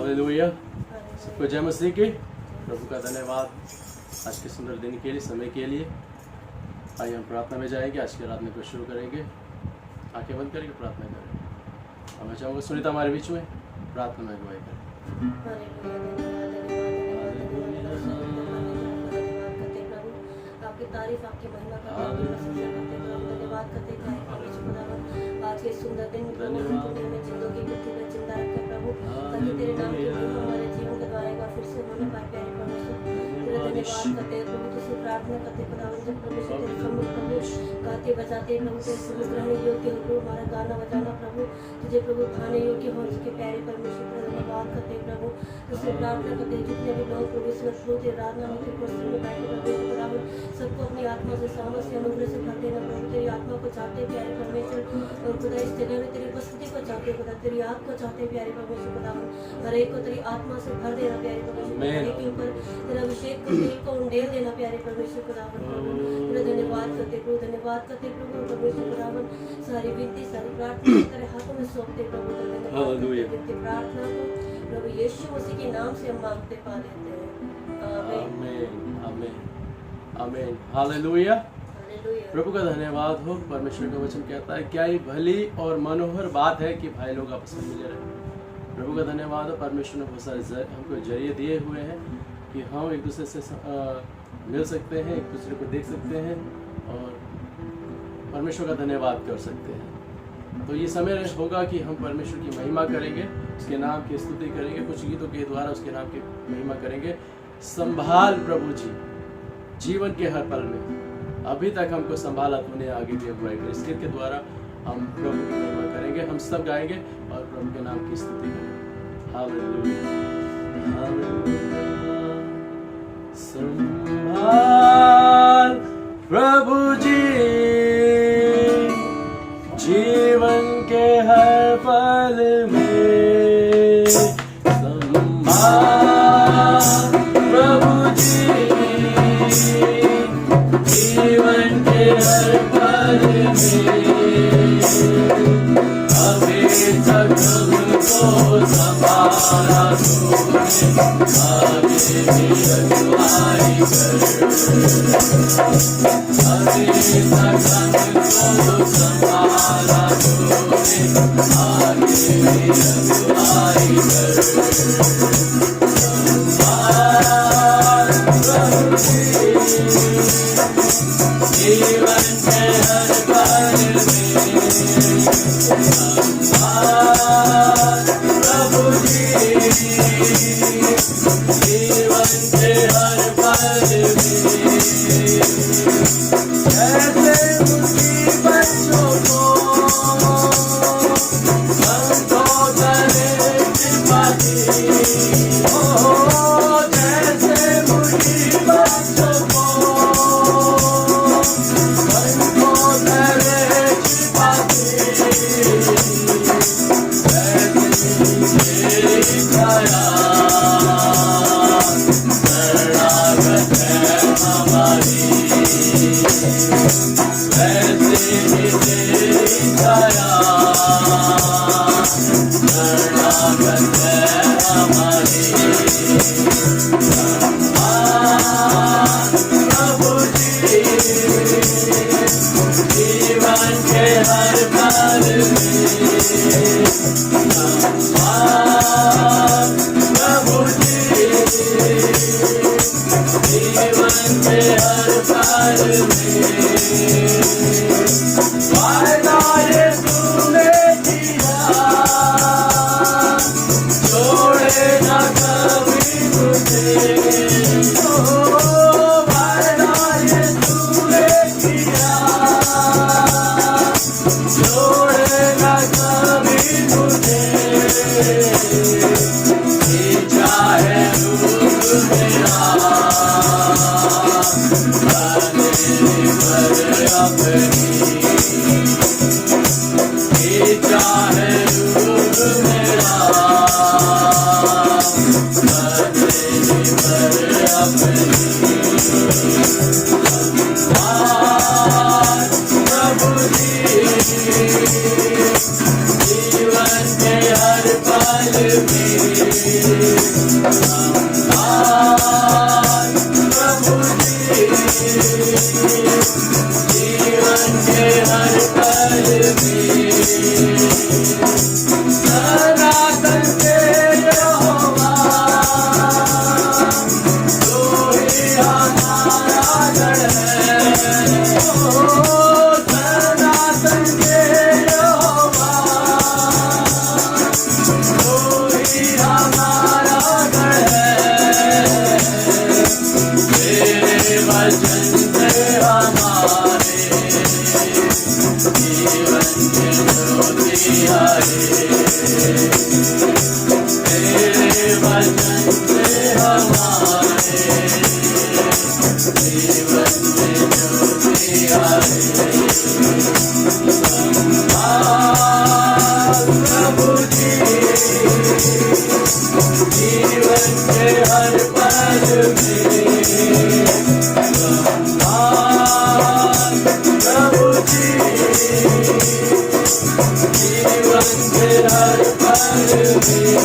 Hallelujah. सबको जय मसीह की। प्रभु का धन्यवाद आज के सुंदर दिन के लिए, समय के लिए। आइए हम प्रार्थना में जाएंगे। आज की रात में को शुरू करेंगे। आंखें बंद करके प्रार्थना करें। और मैं चाहूँगा सुनीता हमारे बीच में प्रार्थना में अगुवाई करें। आपकी तारीफ, आपकी महिमा करते धन्यवाद करते आज के सुंदर दिन में जिंदगी मृत्यु में जिंदा रखे प्रभु, ताकि तेरे नाम की महिमा हमारे जीवन के द्वारा एक बार फिर से होने पाए। प्यारे परमेश्वर तेरा धन्यवाद करते हैं प्रभु, तुझसे प्रार्थना करते खुदावंद जब परमेश्वर तेरे सम्मुख प्रभु गाते बजाते प्रभु तेरे सम्मुख रहने योग्य हो प्रभु, हमारा गाना बजाना प्रभु तुझे प्रभु खाने योग्य हो सके। प्यारे परमेश्वर तेरा धन्यवाद करते हैं प्रभु, तुझसे प्रार्थना करते हैं जितने भी लोग प्रभु इस वक्त तेरे आराधना में तेरे प्रसन्न में बैठे प्रभु खुदावंद सबको अपनी आत्मा से सामर्थ से अनुग्रह से भर देना प्रभु। तेरी आत्मा को चाहते प्यारे परमेश्वर, और खुदा इस जगह में तेरी उपस्थिति को चाहते खुदा, तेरी आत्मा को चाहते प्यारे परमेश्वर खुदावंद हर एक को तेरी आत्मा से भर देना प्यारे परमेश्वर, हर एक के ऊपर तेरा अभिषेक को तेल को उंडेल देना प्यारे परमेश्वर खुदावंद प्रभु। तेरा धन्यवाद करते प्रभु, धन्यवाद करते प्रभु परमेश्वर खुदावंद। सारी विनती सारी प्रार्थना तेरे हाथों में सौंपते प्रभु। धन्यवाद प्रार्थना को प्रभु यीशु मसीह के नाम से हम मांगते पा लेते हैं। आमीन आमीन आमीन। हालेलुया। प्रभु का धन्यवाद हो। परमेश्वर का वचन कहता है क्या ये भली और मनोहर बात है कि भाई लोग आपस में मिले रहे। प्रभु का धन्यवाद हो। परमेश्वर ने बहुत सारे हमको जरिए दिए हुए हैं कि हम एक दूसरे से मिल सकते हैं, एक दूसरे को देख सकते हैं और परमेश्वर का धन्यवाद कर सकते हैं। तो ये समय होगा कि हम परमेश्वर की महिमा करेंगे, उसके नाम की स्तुति करेंगे, कुछ गीतों के द्वारा उसके नाम की महिमा करेंगे। संभाल प्रभु जी जीवन के हर पल में, अभी तक हमको संभाला तूने, आगे भी अगुवाई कर। इस गीत के द्वारा हम प्रभु की महिमा करेंगे, हम सब गाएंगे और प्रभु के नाम की स्तुति करेंगे। Hallelujah hallelujah. संभाल प्रभु जी जीवन के हर पल में, संभाल प्रभु जी जीवन के हर पल में। अभी तक हमको संभाला तूने, आगे भी अगुवाई कर। अभी तक हमको संभाला तूने, आगे भी अगुवाई कर। संभाल प्रभु जी जीवन के हर पल में, संभाल प्रभु जी जीवन के हर पल में। ऐसे मुसीबतों को हमको करे कृपाती, ओ जैसे मुसीबतों को हमको करे कृपाती, तेरी दया शरणागत है हमारी, वैसे ही तेरी दया शरणागत है हमारी। प्रभु जी जीवन के हर पल में, प्रभु जी जीवन के हर पल में। वायदा ये तूने किया, छोड़े ना कभी मुझे। वायदा ये तूने किया, छोड़े ना कभी मुझे। चाहे रूप मेरा अपनी, चाहे रूप मेरा अपनी। प्रभु जी जीवन के हर पल में, संभाल प्रभु जी, जीवन के हर पल में सनातन के यहोवा, तू ही हमारा गढ़ है। सनातन के यहोवा, तू ही हमारा गढ़ है। तेरे वचन से हमारे जीवन की ज्योति आए। तेरे वचन से हमारे जीवन की ज्योति आए। संभाल प्रभु जी, जीवन के हर पल में संभाल प्रभु जी, जीवन के हर पल में।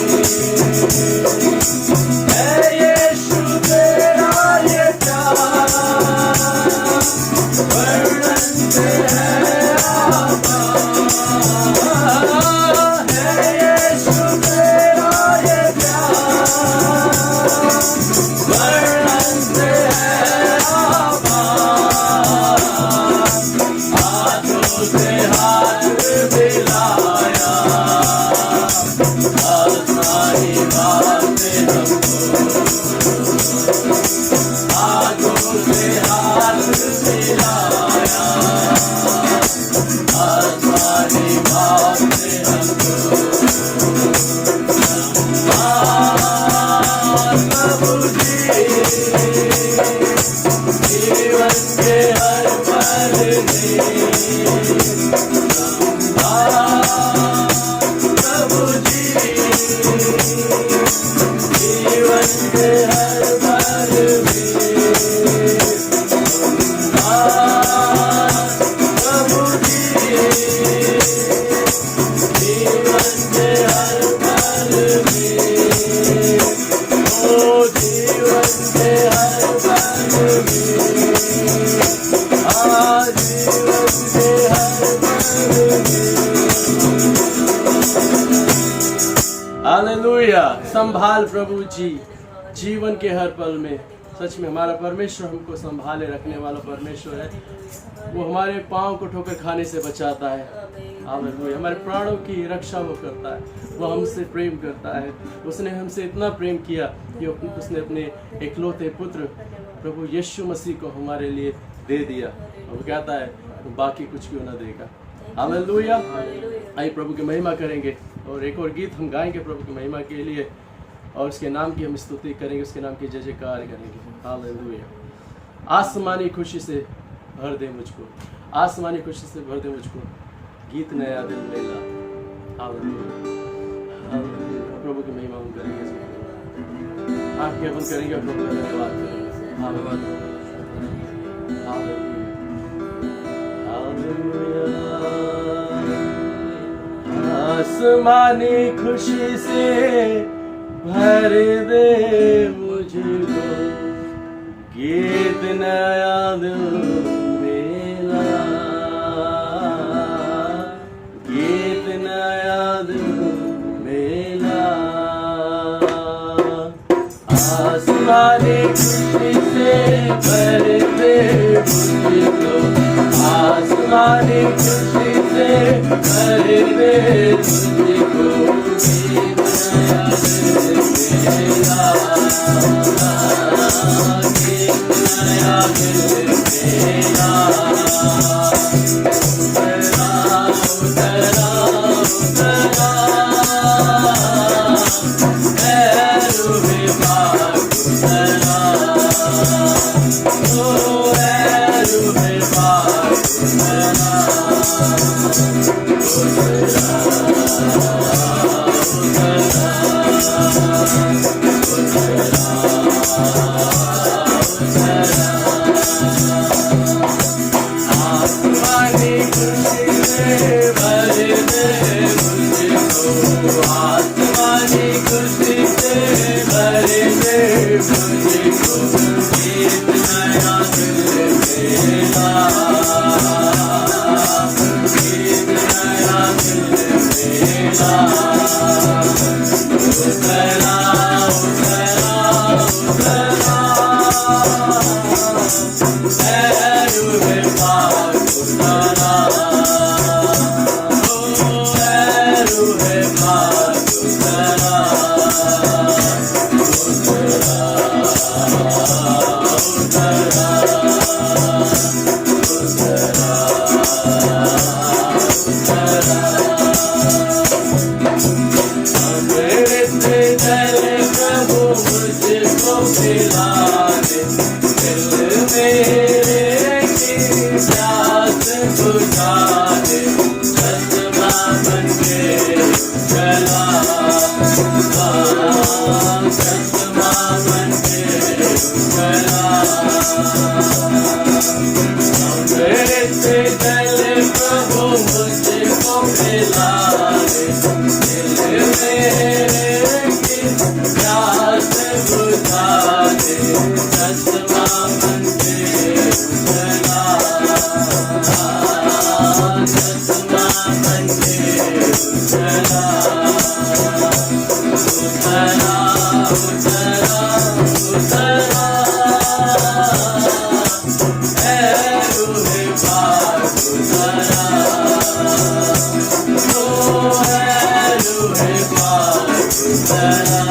है यीशु तेरा ये प्यार, वर्णन से है आभार। है यीशु तेरा ये प्यार, वर्णन से है आभार। हाथों से हाथ मिलाया, आसानी बात हमको। हाथों से हाथ मिलाया, आसानी बात हमको। संभाल प्रभु जी, जीवन के हर पल में संभाल प्रभु जी, जीवन के हर पल में संभाल प्रभु जी, जीवन के हर पल में। ओ जीवन के हर पल में, जीवन के हर पल में। हालेलुया। संभाल प्रभु जी, जीवन के हर पल में। सच में हमारा परमेश्वर हमको संभाले रखने वाला परमेश्वर है। वो हमारे पाँव को ठोकर खाने से बचाता है। हालेलुया। हमारे प्राणों की रक्षा वो करता है। वो हमसे प्रेम करता है। उसने हमसे इतना प्रेम किया कि उसने अपने इकलौते पुत्र प्रभु यीशु मसीह को हमारे लिए दे दिया। और वो कहता है बाकी कुछ क्यों ना देगा। हालेलुया। आइए प्रभु की महिमा करेंगे और एक और गीत हम गाएंगे प्रभु की महिमा के लिए, और उसके नाम की हम स्तुति करेंगे, उसके नाम की जय जयकार करेंगे। हालेलुया। आसमानी खुशी से भर दे मुझको, आसमानी खुशी से भर दे मुझको, गीत नया दिल मेला। हालेलुया। हालेलुया। प्रभु की महिमा हम करेंगे, आंखें बंद करेंगे, प्रभु का धन्यवाद करेंगे। हालेलुया। आसमानी खुशी से भर दे मुझको, गीत नया दिल मेला, गीत नया दिल मेला। आसमानी खुशी से भर दे मुझको, आसमानी खुशी से भर दे मुझको, गीत नया दिल मेला, गीत नया दिल मेला। उतरा उतरा रूहे पाक उतरा, ओ रूहे पाक उतरा, आसमानी खुशी से भर दे मुझको, आसमानी खुशी से दे, चश्मा बन के चला, चश्मा बन के चला। से चले प्रभु मुझको मिला दे, दिल मेरे की प्यास बुझा दे, चश्मा बन के चला, चश्मा बन के चला। उतरा उतरा उतरा है रूहे पाक उतरा, ओ है रूहे पाक उतरा,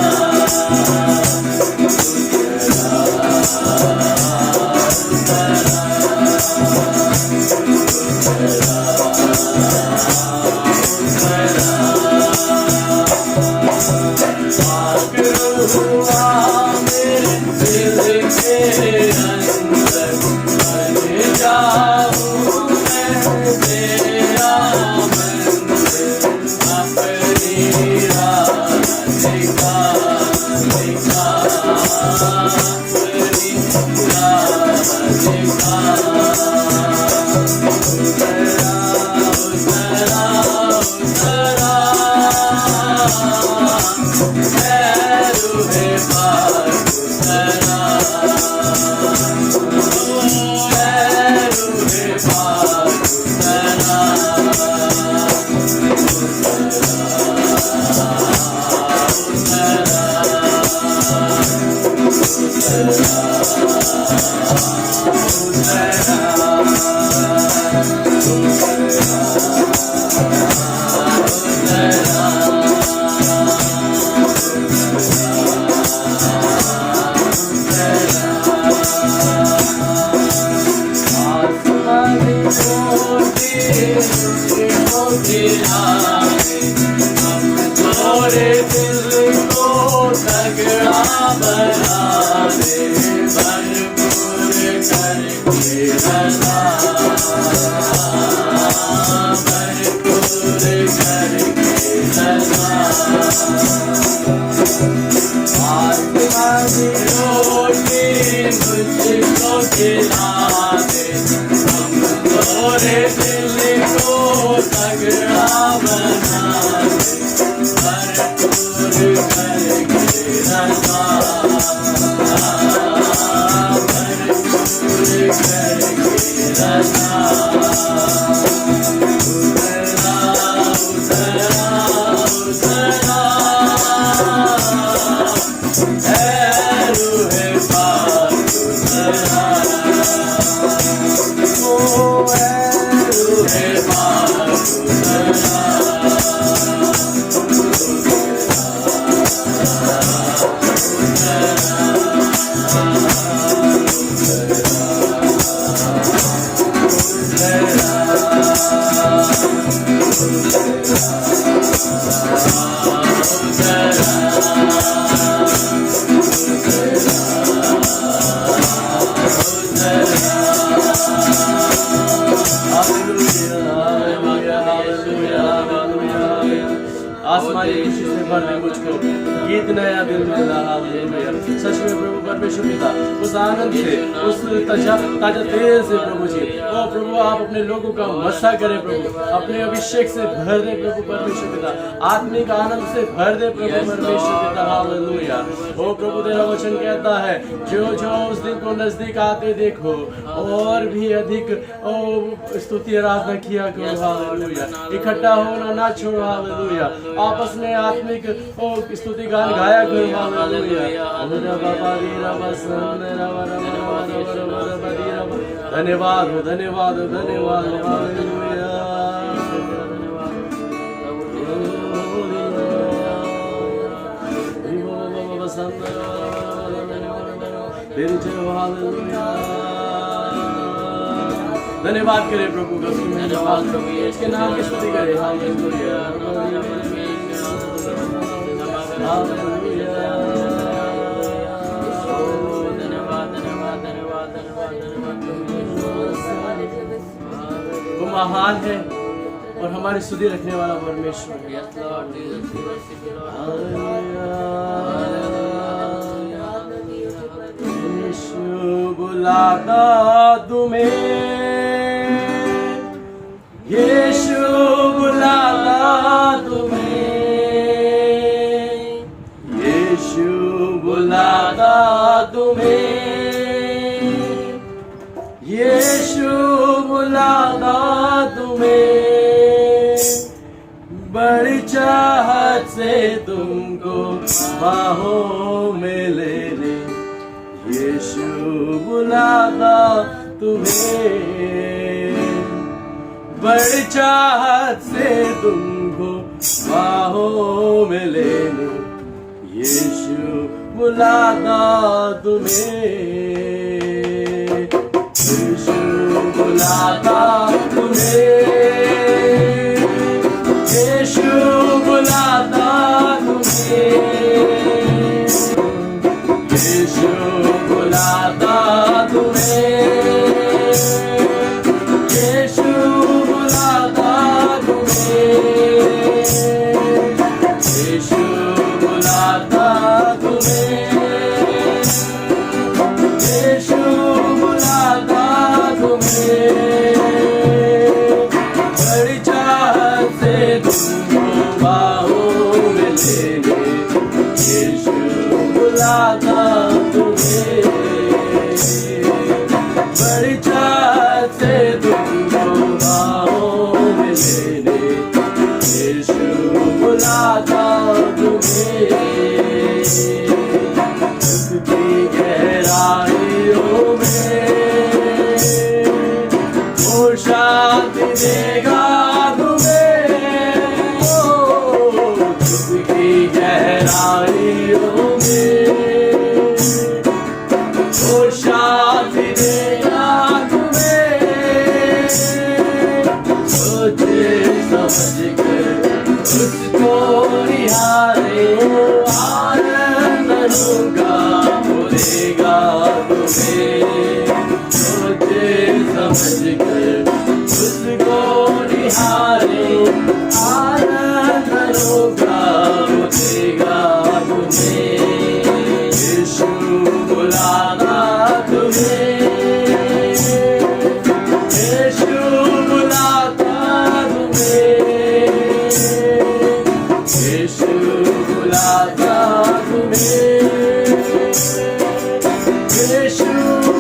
आसमानी खुशी से भर दे मुझको, गीत नया दिल में ला। हालेलुया। सच में प्रभु परमेश्वर पिता उस आनंद से, उस ताजा तेल से प्रभु जी, ओ प्रभु आप अपने लोगों का मसा करें प्रभु, अपने अभिषेक से भर दे प्रभु परमेश्वर पिता, आत्मिक आनंद से भर दे प्रभु परमेश्वर पिता। हालेलुया। ओ प्रभु तेरा वचन कहता है जो जो उस दिन को नजदीक आते देखो और भी अधिक ओ स्तुति आराधना किया करो। हालेलुया। इकट्ठा होना ना छोड़ो। हालेलुया। आपस में आत्मिक ओ स्तुति गान गाया करो। हालेलुया। धन्यवाद हो, धन्यवाद हो, धन्यवाद हो। हालेलुया। धन्यवाद करें प्रभु का, धन्यवाद प्रभु, इसके नाम की स्तुति करें। हालेलुया। वो महान है और हमारी सुधि रखने वाला परमेश्वर है। यीशु बुलाता तुम्हें, यीशु बुलाता तुम्हें, यीशु बुलाता तुम्हें, यीशु बुलाता तुम्हें, बड़ी चाहत से तुमको बाहों में ले ले। यीशु बुलाता तुम्हें, बड़ी चाहत से तुमको बाहों में ले ले। यीशु बुलाता तुम्हें, यीशु बुलाता तुम्हें, यीशु बुलाता तुम्हें, यीशु बुलाता तुम्हें, यीशु बुलाता तुम्हें, यीशु बुलाता तुम्हें, यीशु बुलाता तुम्हें, बड़ी चाहत से तुमको बाहों में ले ले। यीशु बुलाता तुम्हें, बड़ी चाहत से तुमको बाहों में ले ले। यीशु बुलाता तुम्हें, दुख की गहराइयों में वो शांति देगा तुम्हें, दुख की गहराइयों में वो शांति देगा तुम्हें, सोचे समझ कर उसको निहारे, आनंद होगा बोलेगा तुम्हें, सोचे समझ कर उसको निहारे, आनंद होगा बोलेगा तुम्हें। यीशु बुलाता तुम्हें, यीशु बुलाता तुम्हें, यीशु बुलाता तुम्हें, यीशु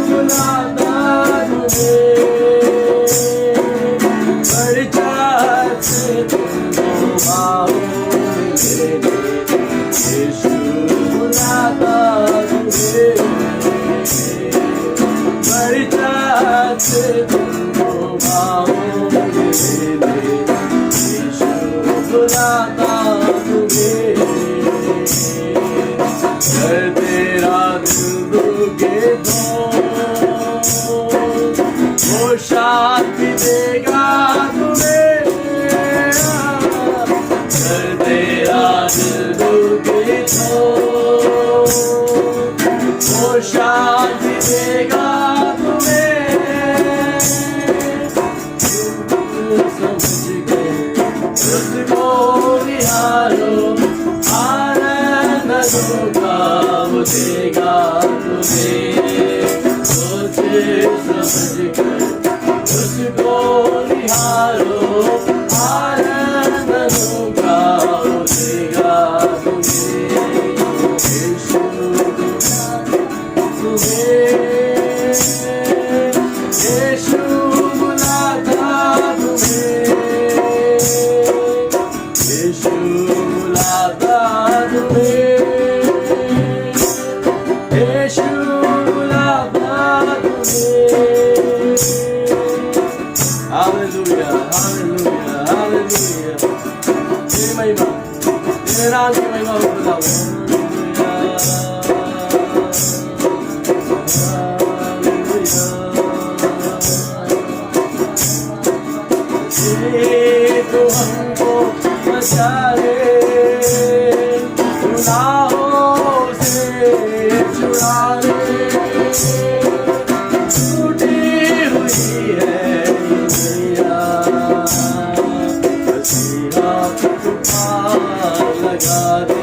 बुलाता तुम्हें, बड़ी चाहत से तुमको बाहों में ले ले। यीशु बुलाता तुम्हें, बड़ी चाहत से तुमको बाहों में ले ले। यीशु बुलाता तुम्हें, कर तेरा दिल दोगे तो वो शांति देगा तुम्हें, कर तेरा दिल दोगे तो वो शांति देगा तुम्हें, समझ गए उसको निहारो, आनंद होगा वो देगा तुम्हें, सोचे समझ कर उसको निहारो, आनंद होगा वो देगा तुम्हें। यीशु तुम्हें, यीशु बुलाता तुम्हें, यीशु बुलाता तुम्हें, यीशु बुलाता तुम्हें। Hallelujah, hallelujah, hallelujah. तेरी महिमा, तेरे नाम की महिमा हो खुदा। तो हमको बचा ले, गुनाहों से छुड़ा ले, टूटी हुई है ये मैया। लगा दे,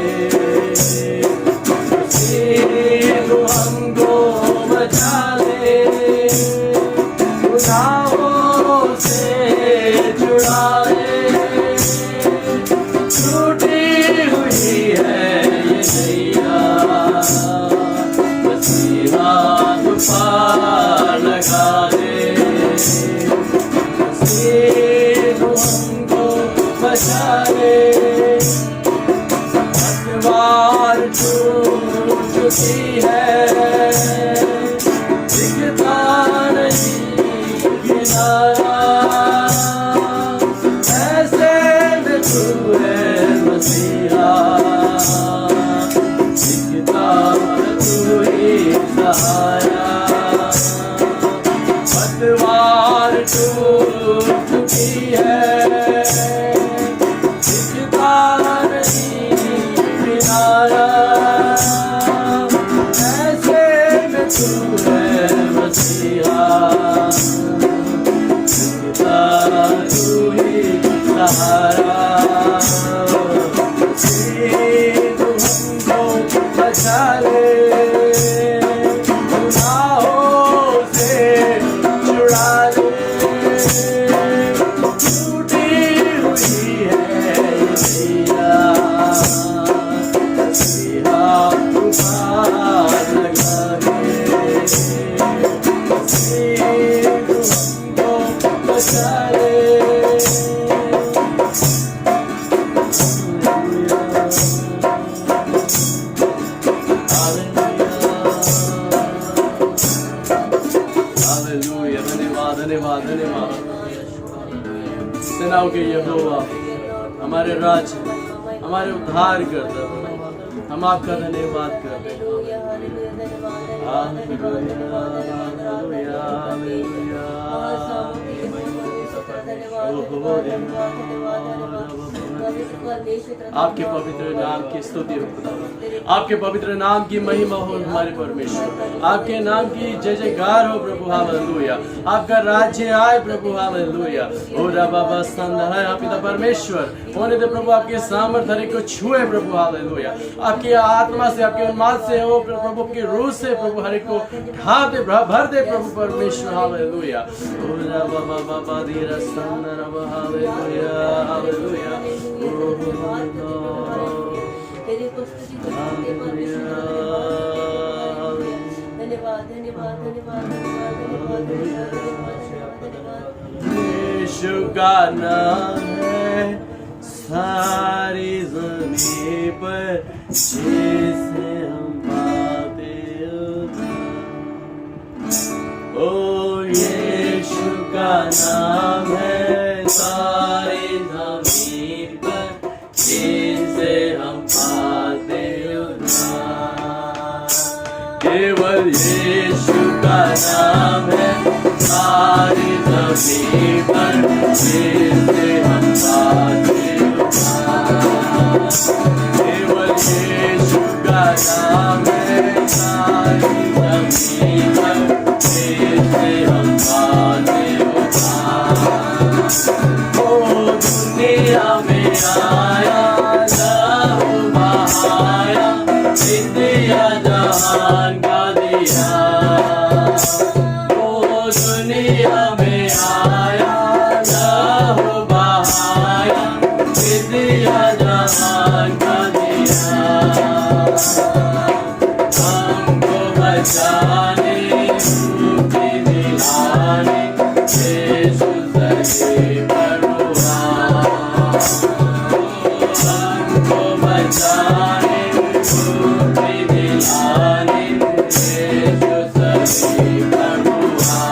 तू हमको बचा ले, गुनाहों से छुड़ा ले, टूटी हुई है ये नैया, मसीहा तू पार लगा दे, तू हमको बचा ले, पतवार टूट चुकी है, दिखता नहीं किनारा, ऐसे में तू है मसीहा, दिखता तू ही सहारा, पतवार टूट चुकी है, दिखता नहीं किनारा, ऐसे में तू है मसीहा, दिखता तू ही सहारा, तू हमको बचा ले, गुनाहों से छुड़ा ले, टूटी हुई है नैया, मसीहा तू पार लगा दे, तू हमको बचा ले, हालेलुया, धन्यवाद धन्यवाद धन्यवाद। सेनाओं के यहोवा हमारे राज, हमारे उद्धार करता, हम आपका धन्यवाद करते हैं। आपके पवित्र नाम की स्तुति हो खुदावन, आपके पवित्र नाम की महिमा हो हमारे परमेश्वर, आपके नाम की जय जयकार हो प्रभु, हालेलुया। आपका राज्य आए प्रभु, हालेलुया। ओ रबा संद है पिता परमेश्वर, होने दे प्रभु आपके सामर्थ्य हर एक को छुए प्रभु, हालेलुया। आपकी आत्मा से, आपके उन्माद से हो प्रभु, की रूह से प्रभु हर एक को ढा दे, भर दे प्रभु परमेश्वर, हालेलुया। ओ रबा बाबा दी रसन रबा, हालेलुया हालेलुया। तेरी उपस्थिति को धन्यवाद धन्यवाद धन्यवाद धन्यवाद धन्यवाद। यीशु का नाम है सारी ज़मीन पर, जिसे हम पाते ओ यीशु का नाम है सारी ज़मीन पर, जिसे हम पाते केवल यीशु का नाम है सारी ज़मीन पर, जिसे हम पाते केवल यीशु का नाम है सारी ज़मीन पर, जिसे हम पाते ओ दुनिया में आया लहू बहाया, इंदिया जहान का दिया, ओ दुनिया में आया लहू बहाया, इंदिया जहान का दिया, हमको बचाने मुक्ति दिलाने यीशु सही परवा, हमको बचाने मुक्ति दिलाने यीशु सही परवा,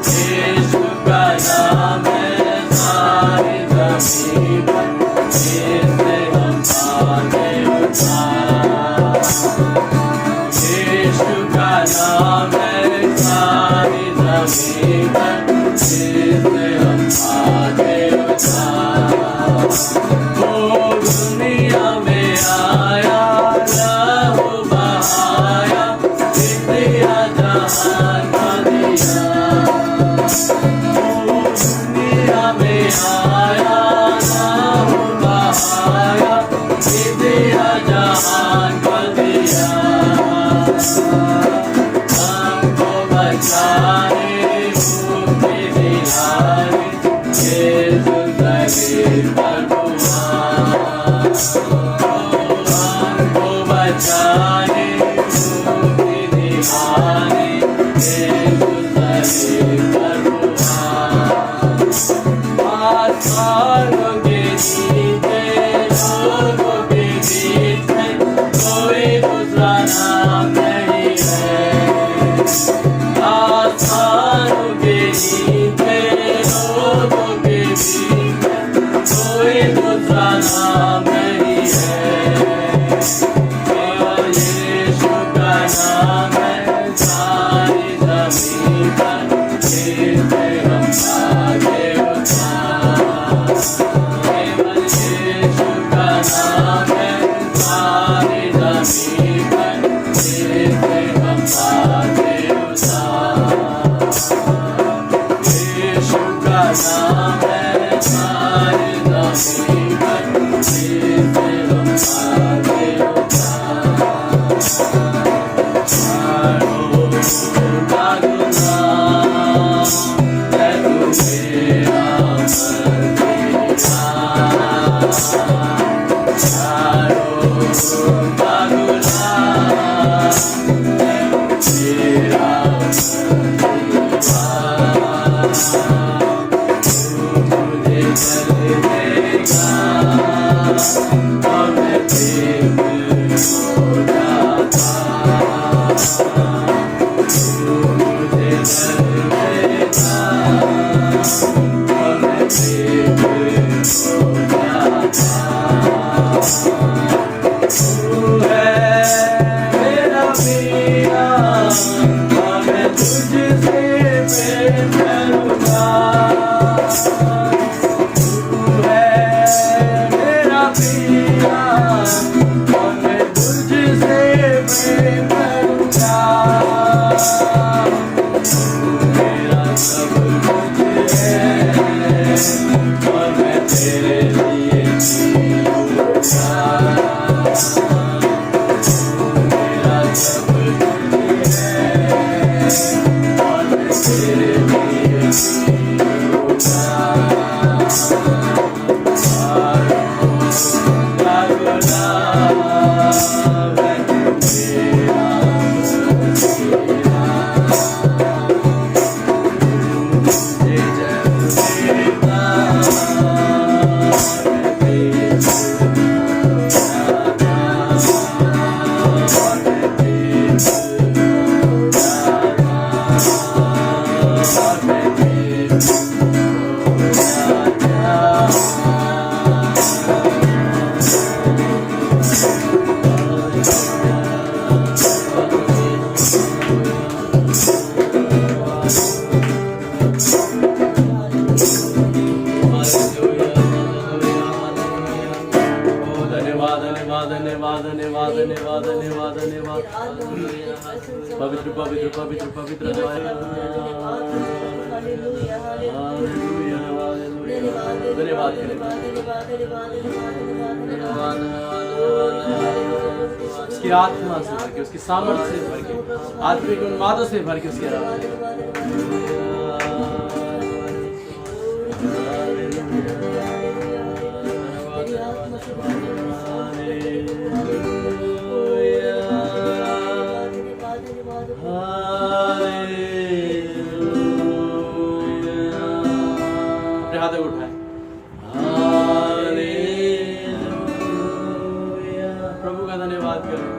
यीशु का नाम है सारी ज़मीन पर, जिससे हम पाते उद्धार, यीशु का नाम है सारी ज़मीन पर, जिससे हम पाते उद्धार, ओ दुनिया में आया लहू बहाया, इंदिया जहान का दिया, ओ दुनिया में आया लहू बहाया, पवित्र पवित्र पवित्र पवित्र उसकी आत्मा से भर के, उसकी सामर्थ्य से भर के, आत्मिक उन्मादों से भर के उसके अपने हाथों को उठाए। प्रभु का धन्यवाद करें।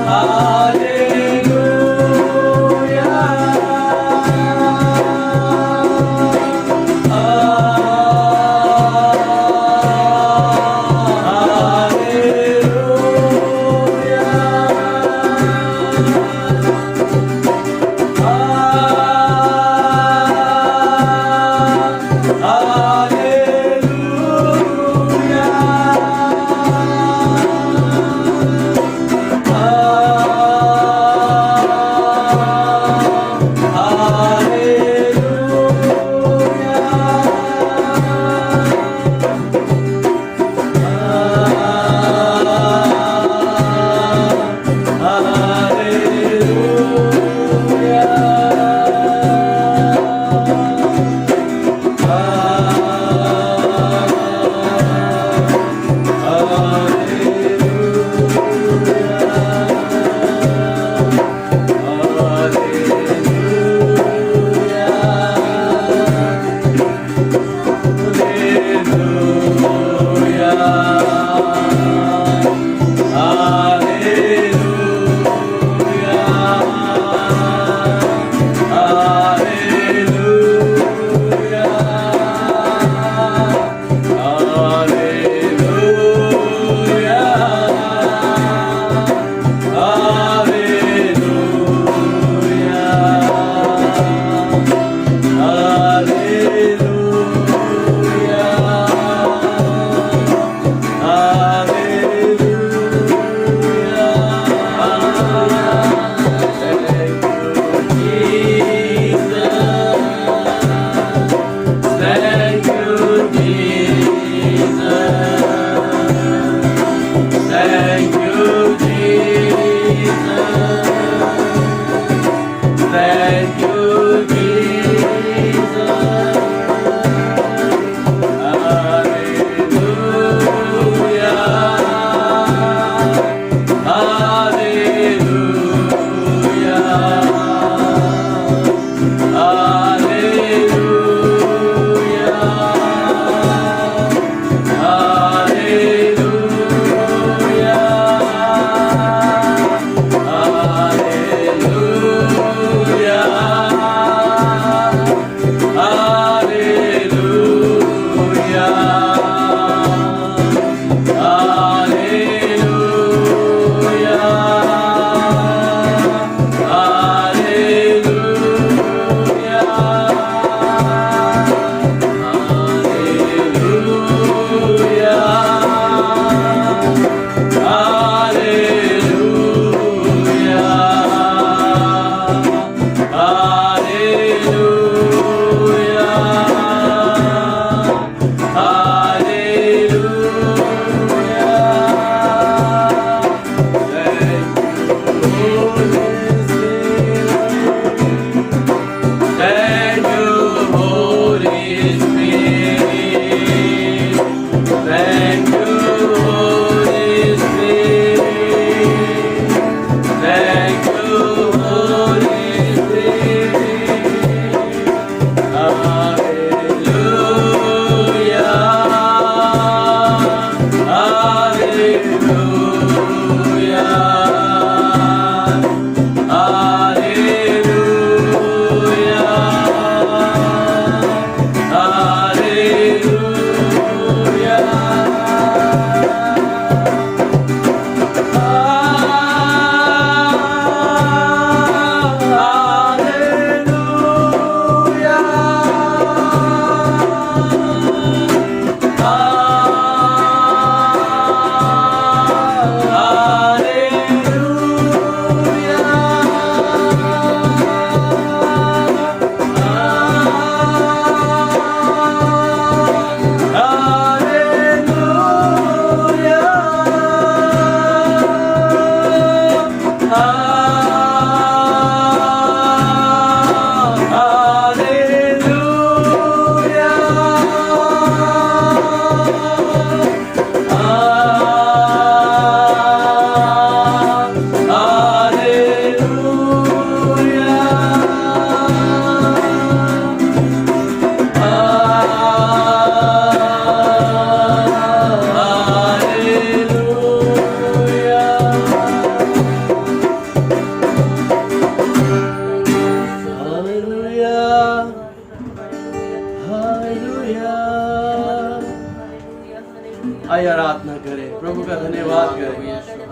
Hallelujah.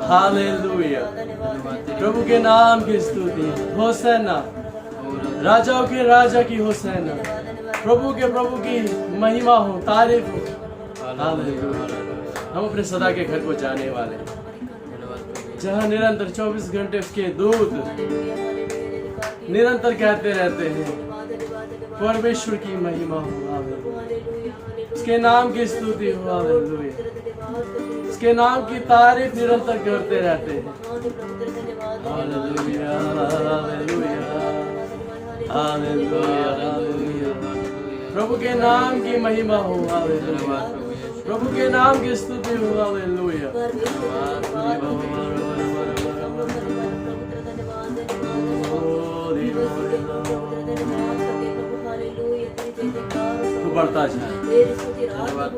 हालेलुया। प्रभु के नाम की स्तुति, होसैना, राजाओं के राजा की होसैना, प्रभु की महिमा हो, तारीफ हो। हालेलुया। हम अपने सदा के घर को जाने वाले हैं, जहाँ निरंतर 24 घंटे उसके दूत निरंतर कहते रहते हैं परमेश्वर की महिमा हो, हालेलुया। उसके नाम की स्तुति हो, हालेलुया। उसके नाम की तारीफ निरंतर करते रहते हैं, हालेलुया, हालेलुया, हालेलुया, हालेलुया। प्रभु के नाम की महिमा हो, हालेलुया। प्रभु के नाम की स्तुति हो, हालेलुया। तू बढ़ता जा,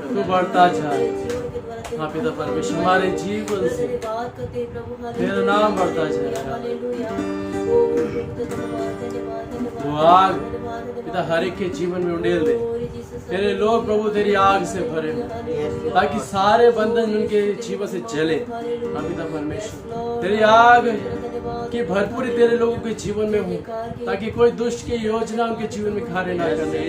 तू बढ़ता जा। हाँ पिता परमेश्वर, हमारे जीवन से तेरा नाम बढ़ता जाएगा। वो आग पिता हर एक के जीवन में उंडेल दे। तेरे लोग प्रभु तेरी आग से भरे हो, ताकि सारे बंधन उनके जीवन से जले। हाँ पिता परमेश्वर, तेरी आग की भरपूरी तेरे लोगों के जीवन में हो, ताकि कोई दुष्ट की योजना उनके जीवन में कार्य ना करने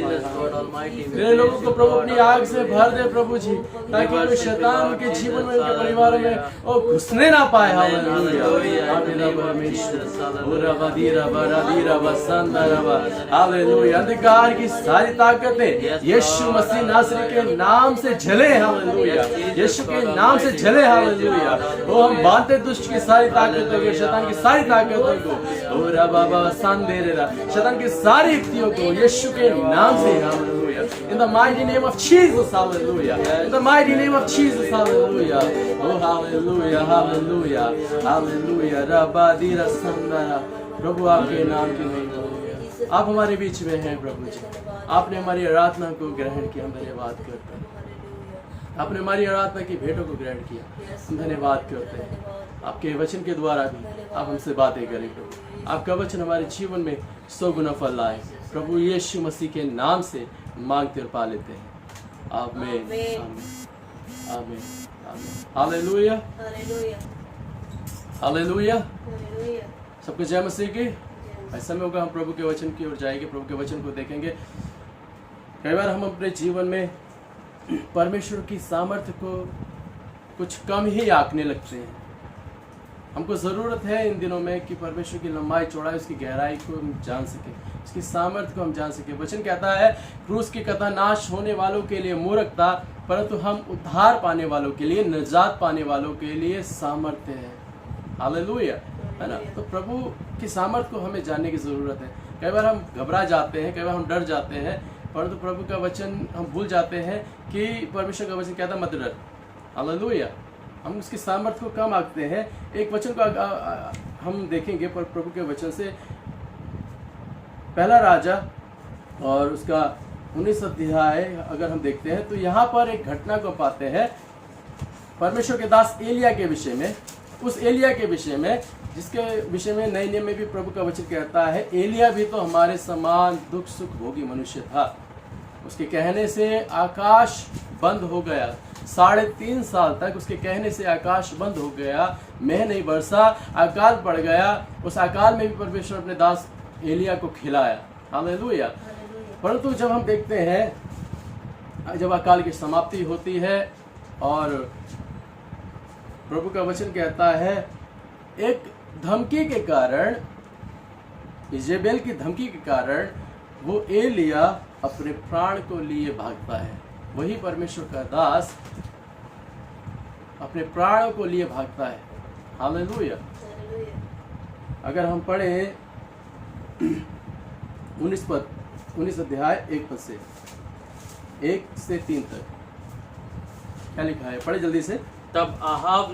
पाए। तेरे लोगों को प्रभु अपनी आग से भर दे प्रभु जी, ताकि कोई शैतान उनके जीवन में, उनके परिवारों में वो घुसने ना पाए। हालेलुया। अंधकार की सारी ताकतें यीशु मसीह नासरी के नाम से जले। हालेलुया। यीशु के नाम से जले। हालेलुया। वो हम बांधते दुष्ट की सारी ताकतों को, शैतान की सारी ताकतों को, और बाबा शैतान की सारी युक्तियों को यीशु के नाम से। Hallelujah. In the mighty name of Jesus, hallelujah. In the mighty name of Jesus, hallelujah. Oh, hallelujah, hallelujah, hallelujah. Rabadira Sandara. प्रभु आपके नाम की महिमा हो। आप हमारे बीच में हैं प्रभु जी। आपने हमारी आराधना को ग्रहण किया, हम धन्यवाद करते हैं। आपने हमारी आराधना की भेंटों को ग्रहण किया, हम धन्यवाद करते हैं। आपके वचन के द्वारा भी आप हमसे बातें करें प्रभु। आपका वचन हमारे जीवन में 100 गुना फल लाए प्रभु, यीशु मसीह के नाम से मांगते और पा लेते हैं। आमीन, आमीन, आमीन, हालेलुया, हालेलुया। सबको जय मसीह की। ऐसा में होगा हम प्रभु के वचन की ओर जाएंगे, प्रभु के वचन को देखेंगे। कई बार हम अपने जीवन में परमेश्वर की सामर्थ्य को कुछ कम ही आंकने लगते हैं। हमको ज़रूरत है इन दिनों में कि परमेश्वर की लंबाई चौड़ाई, उसकी गहराई को हम जान सकें, उसकी सामर्थ्य को हम जान सकें। वचन कहता है क्रूस की कथा नाश होने वालों के लिए मूर्खता, परंतु हम उद्धार पाने वालों के लिए, निजात पाने वालों के लिए सामर्थ्य है। हालेलुया, है ना। तो प्रभु की सामर्थ्य को हमें जानने की ज़रूरत है। कई बार हम घबरा जाते हैं, कई बार हम डर जाते हैं, परंतु प्रभु का वचन हम भूल जाते हैं कि परमेश्वर का वचन कहता है मत डर। हालेलुया। हम उसकी सामर्थ्य को कम आंकते हैं। एक वचन को हम देखेंगे पर प्रभु के वचन से, पहला राजा और उसका 19 अध्याय अगर हम देखते हैं तो यहाँ पर एक घटना को पाते हैं परमेश्वर के दास एलिया के विषय में। उस एलिया के विषय में जिसके विषय में नए नियम में भी प्रभु का वचन कहता है एलिया भी तो हमारे समान दुख सुख भोगी मनुष्य था। उसके कहने से आकाश बंद हो गया, 3.5 साल तक उसके कहने से आकाश बंद हो गया, मेघ नहीं बरसा, अकाल पड़ गया। उस अकाल में भी परमेश्वर अपने दास एलिया को खिलाया। हालेलुया। परंतु जब हम देखते हैं जब अकाल की समाप्ति होती है और प्रभु का वचन कहता है एक धमकी के कारण, इजेबेल की धमकी के कारण वो एलिया अपने प्राण को लिए भागता है। वही परमेश्वर का दास अपने प्राणों को लिए भागता है। हालेलुया। अगर हम पढ़ें 19 अध्याय 1 पद से 1 से 3 तक क्या लिखा है, पढ़े जल्दी से। तब आहाब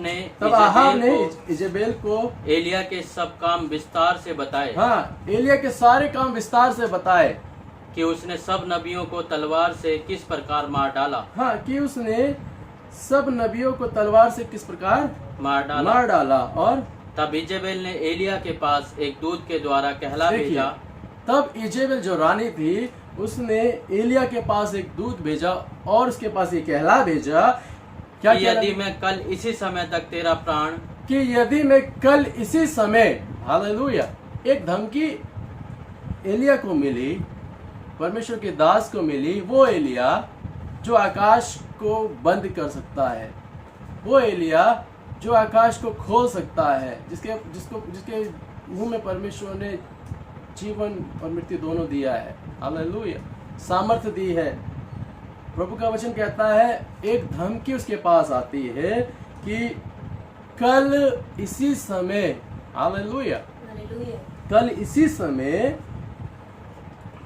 ने इजेबेल को एलिया के सब काम विस्तार से बताए। हाँ, एलिया के सारे काम विस्तार से बताए कि उसने सब नबियों को तलवार से किस प्रकार मार डाला। हाँ, कि उसने सब नबियों को तलवार से किस प्रकार मार डाला। और तब इजेबेल ने एलिया के पास एक दूत के द्वारा कहला भेजा। तब इजेबेल जो रानी थी उसने एलिया के पास एक दूत भेजा और उसके पास ये कहला भेजा क्या यदि मैं कल इसी समय तक तेरा प्राण कि यदि मैं कल इसी समय, हालेलुया, एक धमकी एलिया को मिली, परमेश्वर के दास को मिली, वो एलिया जो आकाश को बंद कर सकता है, वो एलिया जो आकाश को खोल सकता है, जिसके मुंह में परमेश्वर ने जीवन और मृत्यु दोनों दिया है, हालेलुया, सामर्थ्य दी है। प्रभु का वचन कहता है एक धमकी उसके पास आती है कि कल इसी समय, हालेलुया, कल इसी समय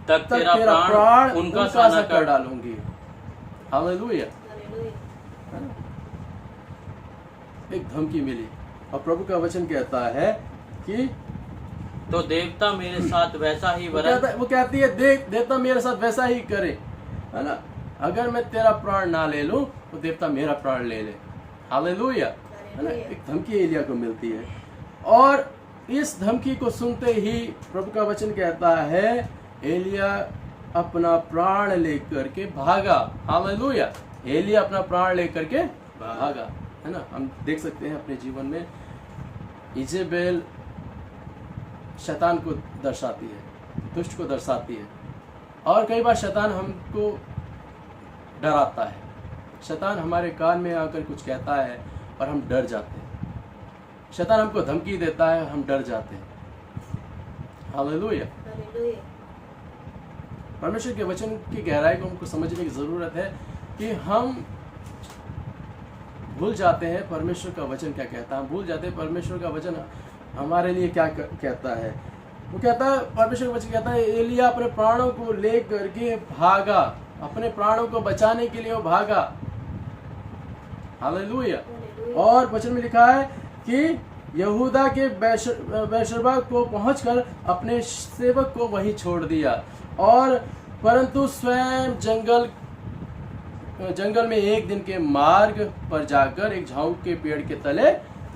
तक तेरा प्राण उनका सा कर डालूंगी, हालेलुया। एक धमकी मिली और प्रभु का वचन कहता है कि तो देवता मेरे साथ वैसा ही वो कहती है देवता मेरे साथ वैसा ही करे, है ना। अगर मैं तेरा प्राण ना ले लूं तो देवता मेरा प्राण ले ले, हालेलुया, है ना। एक धमकी एलिया को मिलती है और इस धमकी को सुनते ही प्रभु का वचन कहता है एलिया अपना प्राण लेकर के भागा, हालेलुया। एलिया अपना प्राण लेकर के भागा, है ना। हम देख सकते हैं अपने जीवन में इजेबेल शैतान को दर्शाती है, दुष्ट को दर्शाती है, और कई बार शैतान हमको डराता है। शैतान हमारे कान में आकर कुछ कहता है और हम डर जाते हैं। शैतान हमको धमकी देता है, हम डर जाते हैं, हालेलुया। परमेश्वर के वचन की गहराई को हमको समझने की जरूरत है कि हम भूल जाते हैं परमेश्वर का वचन क्या कहता है, हम भूल जाते हैं परमेश्वर का वचन हमारे लिए क्या कहता है। वो कहता है, परमेश्वर का वचन कहता है एलिया अपने प्राणों को लेकर के भागा, अपने प्राणों को बचाने के लिए वो भागा, हालेलुया। और वचन में लिखा है कि यहूदा के बेशरबा को पहुंचकर अपने सेवक को वहीं छोड़ दिया, और परंतु स्वयं जंगल में एक दिन के मार्ग पर जाकर एक झाऊ के पेड़ के तले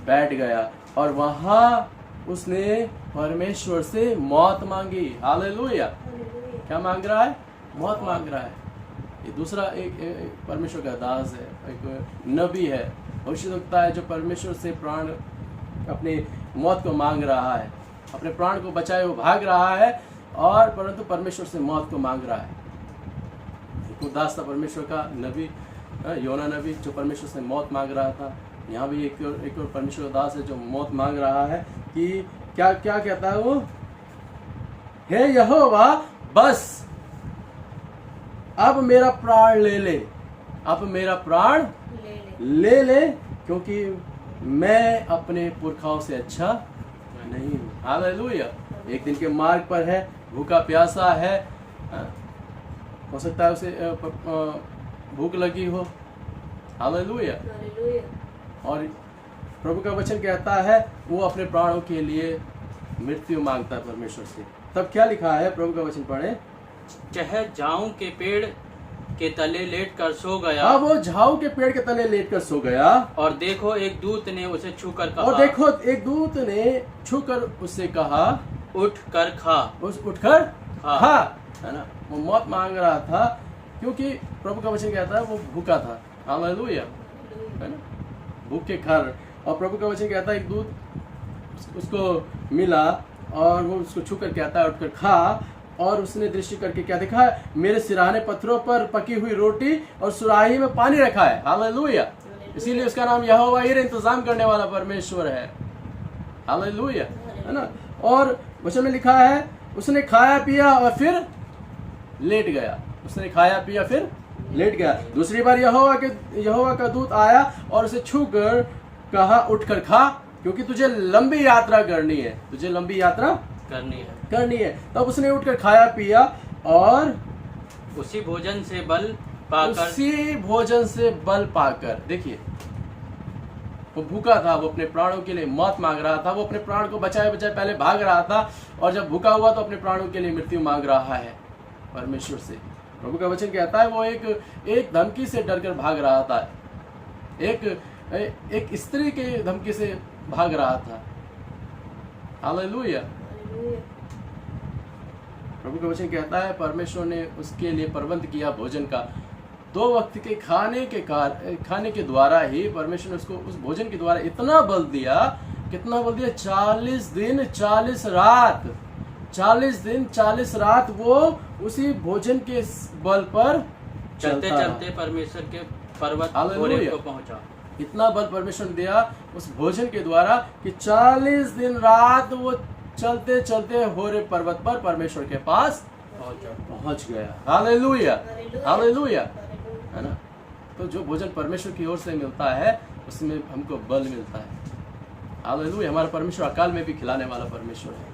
बैठ गया और वहां उसने परमेश्वर से मौत मांगी, हालेलुया। क्या मांग रहा है? मौत मांग रहा है। ये दूसरा एक परमेश्वर का दास है, एक नबी है, भविष्यवक्ता है, जो परमेश्वर से प्राण, अपनी मौत को मांग रहा है, अपने प्राण को बचाए वो भाग रहा है, और परंतु परमेश्वर से मौत को मांग रहा है। एक दास था परमेश्वर का, नबी, योना नबी, जो परमेश्वर से मौत मांग रहा था। यहाँ भी एक और परमेश्वर का दास है जो मौत मांग रहा है कि क्या क्या कहता है वो, हे यहोवा बस अब मेरा प्राण ले ले, अब मेरा प्राण ले ले, क्योंकि मैं अपने पुरखाओं से अच्छा नहीं हूँ, हालेलुया। एक दिन के मार्ग पर है, भूखा प्यासा है, हो सकता है उसे भूख लगी हो, हालेलुया। और प्रभु का वचन कहता है वो अपने प्राणों के लिए मृत्यु मांगता है परमेश्वर से। तब क्या लिखा है, प्रभु का वचन पढ़े, चाहे झाऊ के पेड़ के तले लेट कर सो गया। अब वो झाऊ के पेड़ के तले लेट कर सो गया, और देखो एक दूत ने उसे छूकर कहा, और देखो एक दूत ने छूकर उससे कहा, उठ कर खा, उठकर खा, है ना। वो मौत मांग रहा था क्योंकि प्रभु का वचन कहता है वो भूखा था, हालेलुया, है ना, भूखे खर। और प्रभु का वचन कहता है एक दूत उसको मिला और वो उसको छूकर कहता है उठकर खा, और उसने दृष्टि करके क्या देखा, मेरे सिरहाने पत्थरों पर पकी हुई रोटी और सुराही में पानी रखा है, हालेलुया। इसीलिए उसका नाम यहोवा यीरे, इंतजाम करने वाला परमेश्वर है, हालेलुया, है ना। और वचन में लिखा है उसने खाया पिया और फिर लेट गया, उसने खाया पिया फिर लेट गया। दूसरी बार यहोवा का दूत आया और उसे छूकर कहा, उठकर खा, क्योंकि तुझे लंबी यात्रा करनी है, तुझे लंबी यात्रा करनी है। तब उसने उठकर खाया पिया और उसी भोजन से बल पाकर, देखिए वो भूखा था, वो अपने प्राणों के लिए मौत मांग रहा था, वो अपने प्राण को बचाए पहले भाग रहा था, और जब भूखा हुआ तो अपने प्राणों के लिए मृत्यु मांग रहा है परमेश्वर से। प्रभु का वचन कहता है वो एक धमकी से डरकर भाग रहा था, एक स्त्री के धमकी से भाग रहा था, हालेलुया। प्रभु का वचन कहता है परमेश्वर ने उसके लिए प्रबंध किया भोजन का, 2 वक्त के खाने के द्वारा ही परमेश्वर ने उसको उस भोजन के द्वारा इतना बल दिया, कितना बल दिया, 40 दिन 40 रात, 40 दिन 40 रात वो उसी भोजन के बल पर चलते चलता चलते परमेश्वर के पर्वत हालेलुया। होरेब को पहुंचा। इतना बल परमेश्वर ने दिया उस भोजन के द्वारा कि 40 दिन रात वो चलते चलते होरेब पर्वत पर परमेश्वर के पास पहुंच गया। हालेलुया, हालेलुया, है ना। तो जो भोजन परमेश्वर की ओर से मिलता है उसमें हमको बल मिलता है। हालेलुया। हमारा परमेश्वर अकाल में भी खिलाने वाला परमेश्वर है।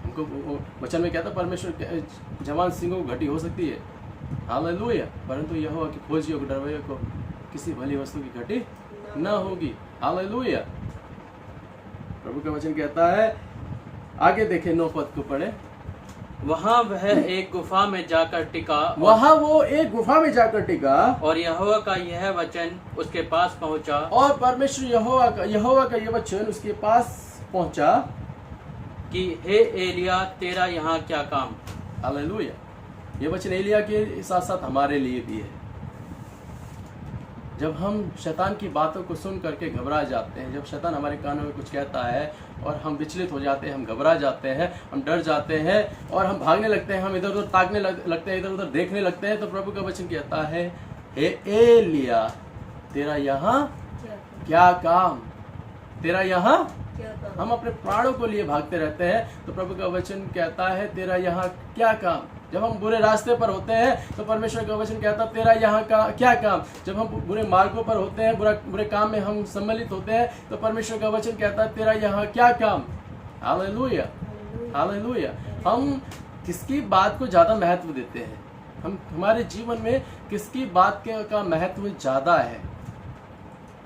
हमको वचन में कहता परमेश्वर जवान सिंहों को घटी हो सकती है, हालेलुया, परंतु यहोवा की खोजियों को डरवैयों को किसी भली वस्तु की घटी न होगी। हालेलुया। प्रभु का वचन कहता है, आगे देखें 9 पद को पढ़े। वहाँ वह एक गुफा में जाकर टिका वहां वो एक गुफा में जाकर टिका और यहोवा का यह वचन उसके पास पहुंचा और परमेश्वर यहोवा का यह वचन उसके पास पहुंचा कि हे एलिया, तेरा यहाँ क्या काम। हालेलुया। ये वचन एलिया के साथ साथ हमारे लिए भी है। जब हम शैतान की बातों को सुन करके घबरा जाते हैं, जब शैतान हमारे कानों में कुछ कहता है और हम विचलित हो जाते हैं, हम घबरा जाते हैं, हम डर जाते हैं और हम भागने लगते हैं, हम इधर उधर ताकने लगते हैं, इधर उधर देखने लगते हैं, तो प्रभु का वचन कहता है, हे एलिया, तेरा यहाँ क्या काम, तेरा यहाँ। हम अपने प्राणों को लिए भागते रहते हैं, तो प्रभु का वचन कहता है, तेरा यहाँ क्या काम। जब हम बुरे रास्ते पर होते हैं तो परमेश्वर का वचन कहता है, तेरा यहाँ का क्या काम। जब हम बुरे मार्गों पर होते हैं, बुरे काम में हम सम्मिलित होते हैं, तो परमेश्वर का वचन कहता है, तेरा यहाँ क्या काम। Hallelujah, hallelujah. हम किसकी बात को ज्यादा महत्व देते हैं? हम हमारे जीवन में किसकी बात का महत्व ज्यादा है?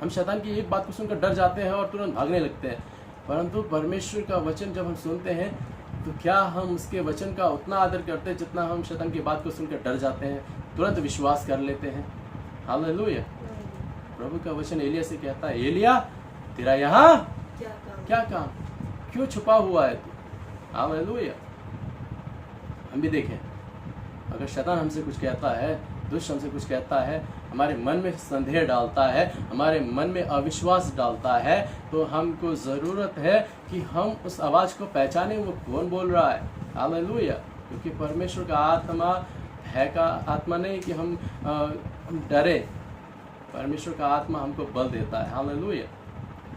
हम शैतान की एक बात को सुनकर डर जाते हैं और तुरंत भागने लगते हैं, परंतु परमेश्वर का वचन जब हम सुनते हैं तो क्या हम उसके वचन का उतना आदर करते हैं जितना हम शैतान की बात को सुनकर डर जाते हैं, तुरंत विश्वास कर लेते हैं। हालेलुया। प्रभु का वचन एलिया से कहता है, एलिया, तेरा यहाँ क्या काम, क्यों छुपा हुआ है तू। हालेलुया। हम भी देखें, अगर शैतान हमसे कुछ कहता है, दुष्ट हमसे कुछ कहता है, हमारे मन में संदेह डालता है, हमारे मन में अविश्वास डालता है, तो हमको ज़रूरत है कि हम उस आवाज़ को पहचाने वो कौन बोल रहा है। हालेलुया। क्योंकि परमेश्वर का आत्मा है का आत्मा नहीं कि हम डरे, परमेश्वर का आत्मा हमको बल देता है। Hallelujah,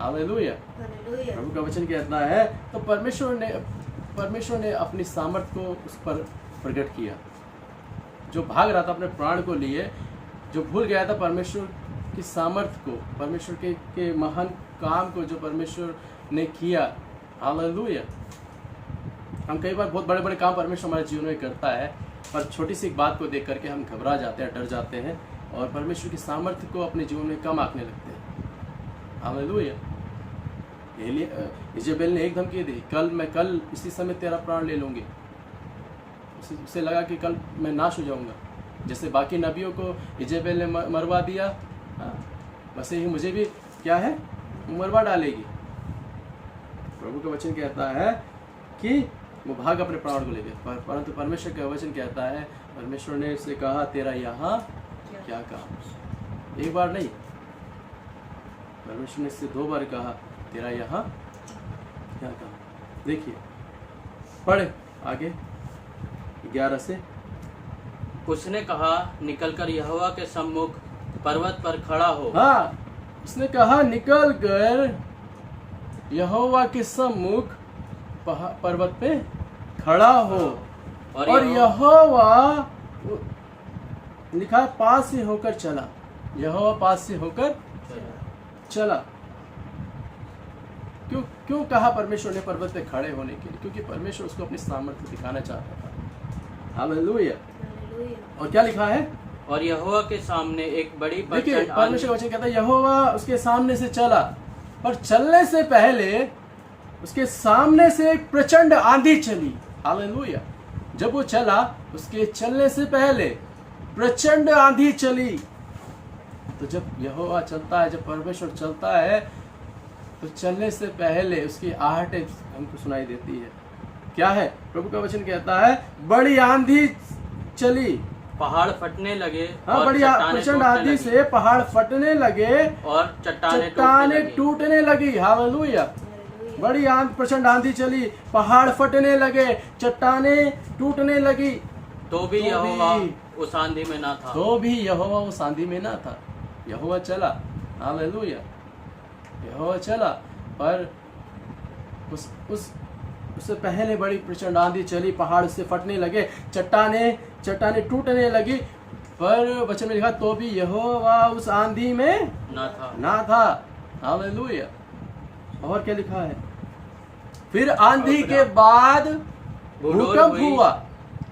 hallelujah. प्रभु का वचन कहता है, तो परमेश्वर ने अपनी सामर्थ्य को उस पर प्रकट किया। जो भाग रहा था अपने प्राण को लिए, जो भूल गया था परमेश्वर की सामर्थ्य को, परमेश्वर के महान काम को जो परमेश्वर ने किया। हालेलुया। हम कई बार बहुत बड़े बड़े काम परमेश्वर हमारे जीवन में करता है, पर छोटी सी एक बात को देख करके हम घबरा जाते हैं, डर जाते हैं और परमेश्वर की सामर्थ्य को अपने जीवन में कम आंकने लगते हैं। हालेलुया। इजेबेल ने एक धमकी दी, कल इसी समय तेरा प्राण ले लूँगी। उसे लगा कि कल मैं नाश हो जाऊंगा। जैसे बाकी नबियों को इजेबेल ने मरवा दिया, वैसे ही मुझे भी क्या है, मरवा डालेगी। प्रभु का वचन कहता है कि वो भाग अपने प्राण को ले गए, परंतु परमेश्वर का वचन कहता है, परमेश्वर ने उससे कहा, तेरा यहाँ क्या काम। एक बार नहीं, परमेश्वर ने इससे 2 बार कहा, तेरा यहाँ क्या काम। देखिए, पढ़े आगे 11 से। उसने कहा, निकलकर यहोवा के सम्मुख पर्वत पर खड़ा हो। हाँ, उसने कहा, निकल कर यहोवा के सम्मुख पर्वत पे खड़ा हो। और यहोवा लिखा पास से होकर चला, यहोवा पास से होकर चला। क्यों कहा परमेश्वर ने पर्वत पे खड़े होने के लिए? क्योंकि परमेश्वर उसको अपनी सामर्थ्य दिखाना चाहता था। हालेलुया। और क्या लिखा है? और यहोवा के सामने एक बड़ी देखिए, परमेश्वर का वचन कहता है, यहोवा उसके सामने से चला, पर चलने से पहले उसके सामने से एक प्रचंड आंधी चली। हालेलुया। जब वो चला, उसके चलने से पहले प्रचंड आंधी चली। तो जब यहोवा चलता है, जब परमेश्वर चलता है, तो चलने से पहले उसकी आहटें हमको सुनाई देती है। क्या है? प्रभु का वचन कहता है, बड़ी आंधी चली। पहाड़ फटने लगे हाँ, और बड़ी चट्टानें प्रचंड टूटने आंधी लगी। से पहाड़ फटने लगे और चट्टानें चट्टानें टूटने लगी। हालेलुया। बड़ी प्रचंड आंधी चली, पहाड़ फटने लगे, चट्टानें टूटने लगी, तो भी यहोवा उस आंधी में ना था। तो भी यहोवा उस आंधी में ना था। यहोवा चला। हालेलुया। यहोवा चला। पर उससे पहले बड़ी प्रचंड आंधी चली, पहाड़ उससे फटने लगे, चट्टानें टूटने लगी, पर वचन में लिखा तो भी यहोवा उस आंधी में ना था। हालेलुया। और क्या लिखा है? फिर आंधी के बाद भूकंप हुआ।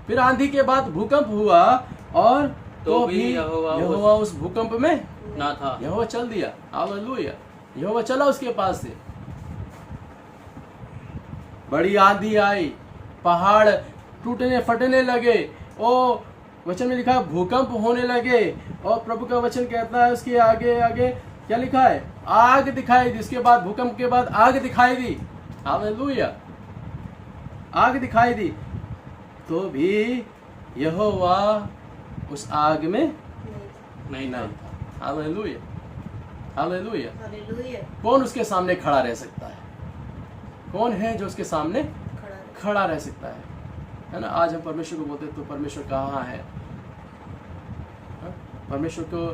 फिर आंधी के बाद भूकंप हुआ और तो भी यहोवा उस भूकंप में ना था। यहोवा चल दिया। हालेलुया। यहोवा चला उसके पास से। बड़ी आंधी आई, पहाड़ टूटने फटने लगे, ओ वचन में लिखा भूकंप होने लगे, और प्रभु का वचन कहता है उसके आगे आगे क्या लिखा है? आग दिखाई दी। इसके बाद भूकंप के बाद आग दिखाई दी। हालेलुया। आग दिखाई दी, तो भी यहोवा उस आग में नहीं था। हालेलुया। हालेलुया। कौन उसके सामने खड़ा रह सकता है? कौन है जो उसके सामने खड़ा रह सकता है ना? आज हम परमेश्वर को बोलते तो परमेश्वर कहाँ है? परमेश्वर को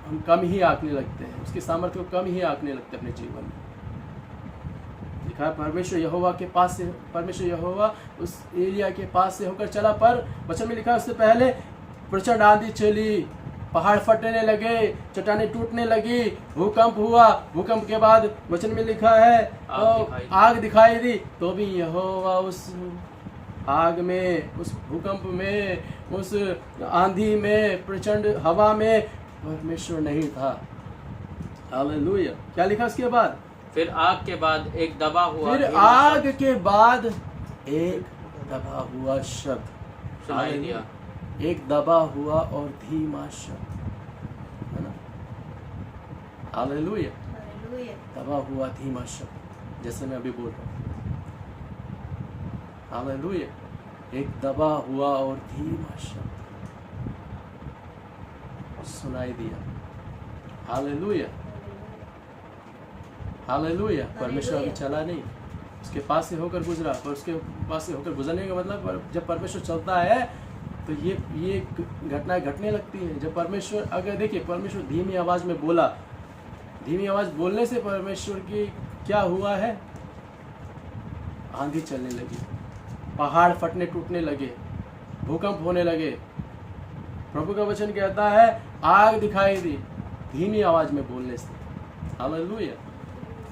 हम कम ही आंकने लगते हैं, उसकी सामर्थ्य को कम ही आंकने लगते हैं अपने जीवन में। लिखा है परमेश्वर यहोवा के पास से, परमेश्वर यहोवा उस एलिया के पास से होकर चला, पर वचन में लिखा उससे पहले प्रचंड आंधी चली, पहाड़ फटने लगे, चट्टानें टूटने लगी, भूकंप हुआ। भूकंप के बाद वचन में लिखा है आग दिखाई दी, तो भी यहोवा उस आग में, उस भूकंप में, उस आंधी में, प्रचंड हवा में परमेश्वर नहीं था। हालेलुया। क्या लिखा उसके बाद? फिर आग के बाद एक दबा हुआ, फिर आग के बाद एक दबा हुआ शब्द सुनाई दिया। एक दबा हुआ और धीमा शब्द, है ना? हालेलुया। दबा हुआ धीमा शब्द, जैसे मैं अभी बोल रहा हूँ। हालेलुया। एक दबा हुआ और धीमा शब्द सुनाई दिया। हालेलुया। हालेलुया। परमेश्वर अभी चला नहीं, उसके पास से होकर गुजरा, पर उसके पास से होकर गुजरने का मतलब जब परमेश्वर चलता है तो ये घटनाएं घटने लगती हैं। जब परमेश्वर, अगर देखिए परमेश्वर धीमी आवाज में बोला, धीमी आवाज बोलने से परमेश्वर की क्या हुआ है? आंधी चलने लगी, पहाड़ फटने टूटने लगे, भूकंप होने लगे। प्रभु का वचन कहता है आग दिखाई दी धीमी आवाज में बोलने से। हालेलुया।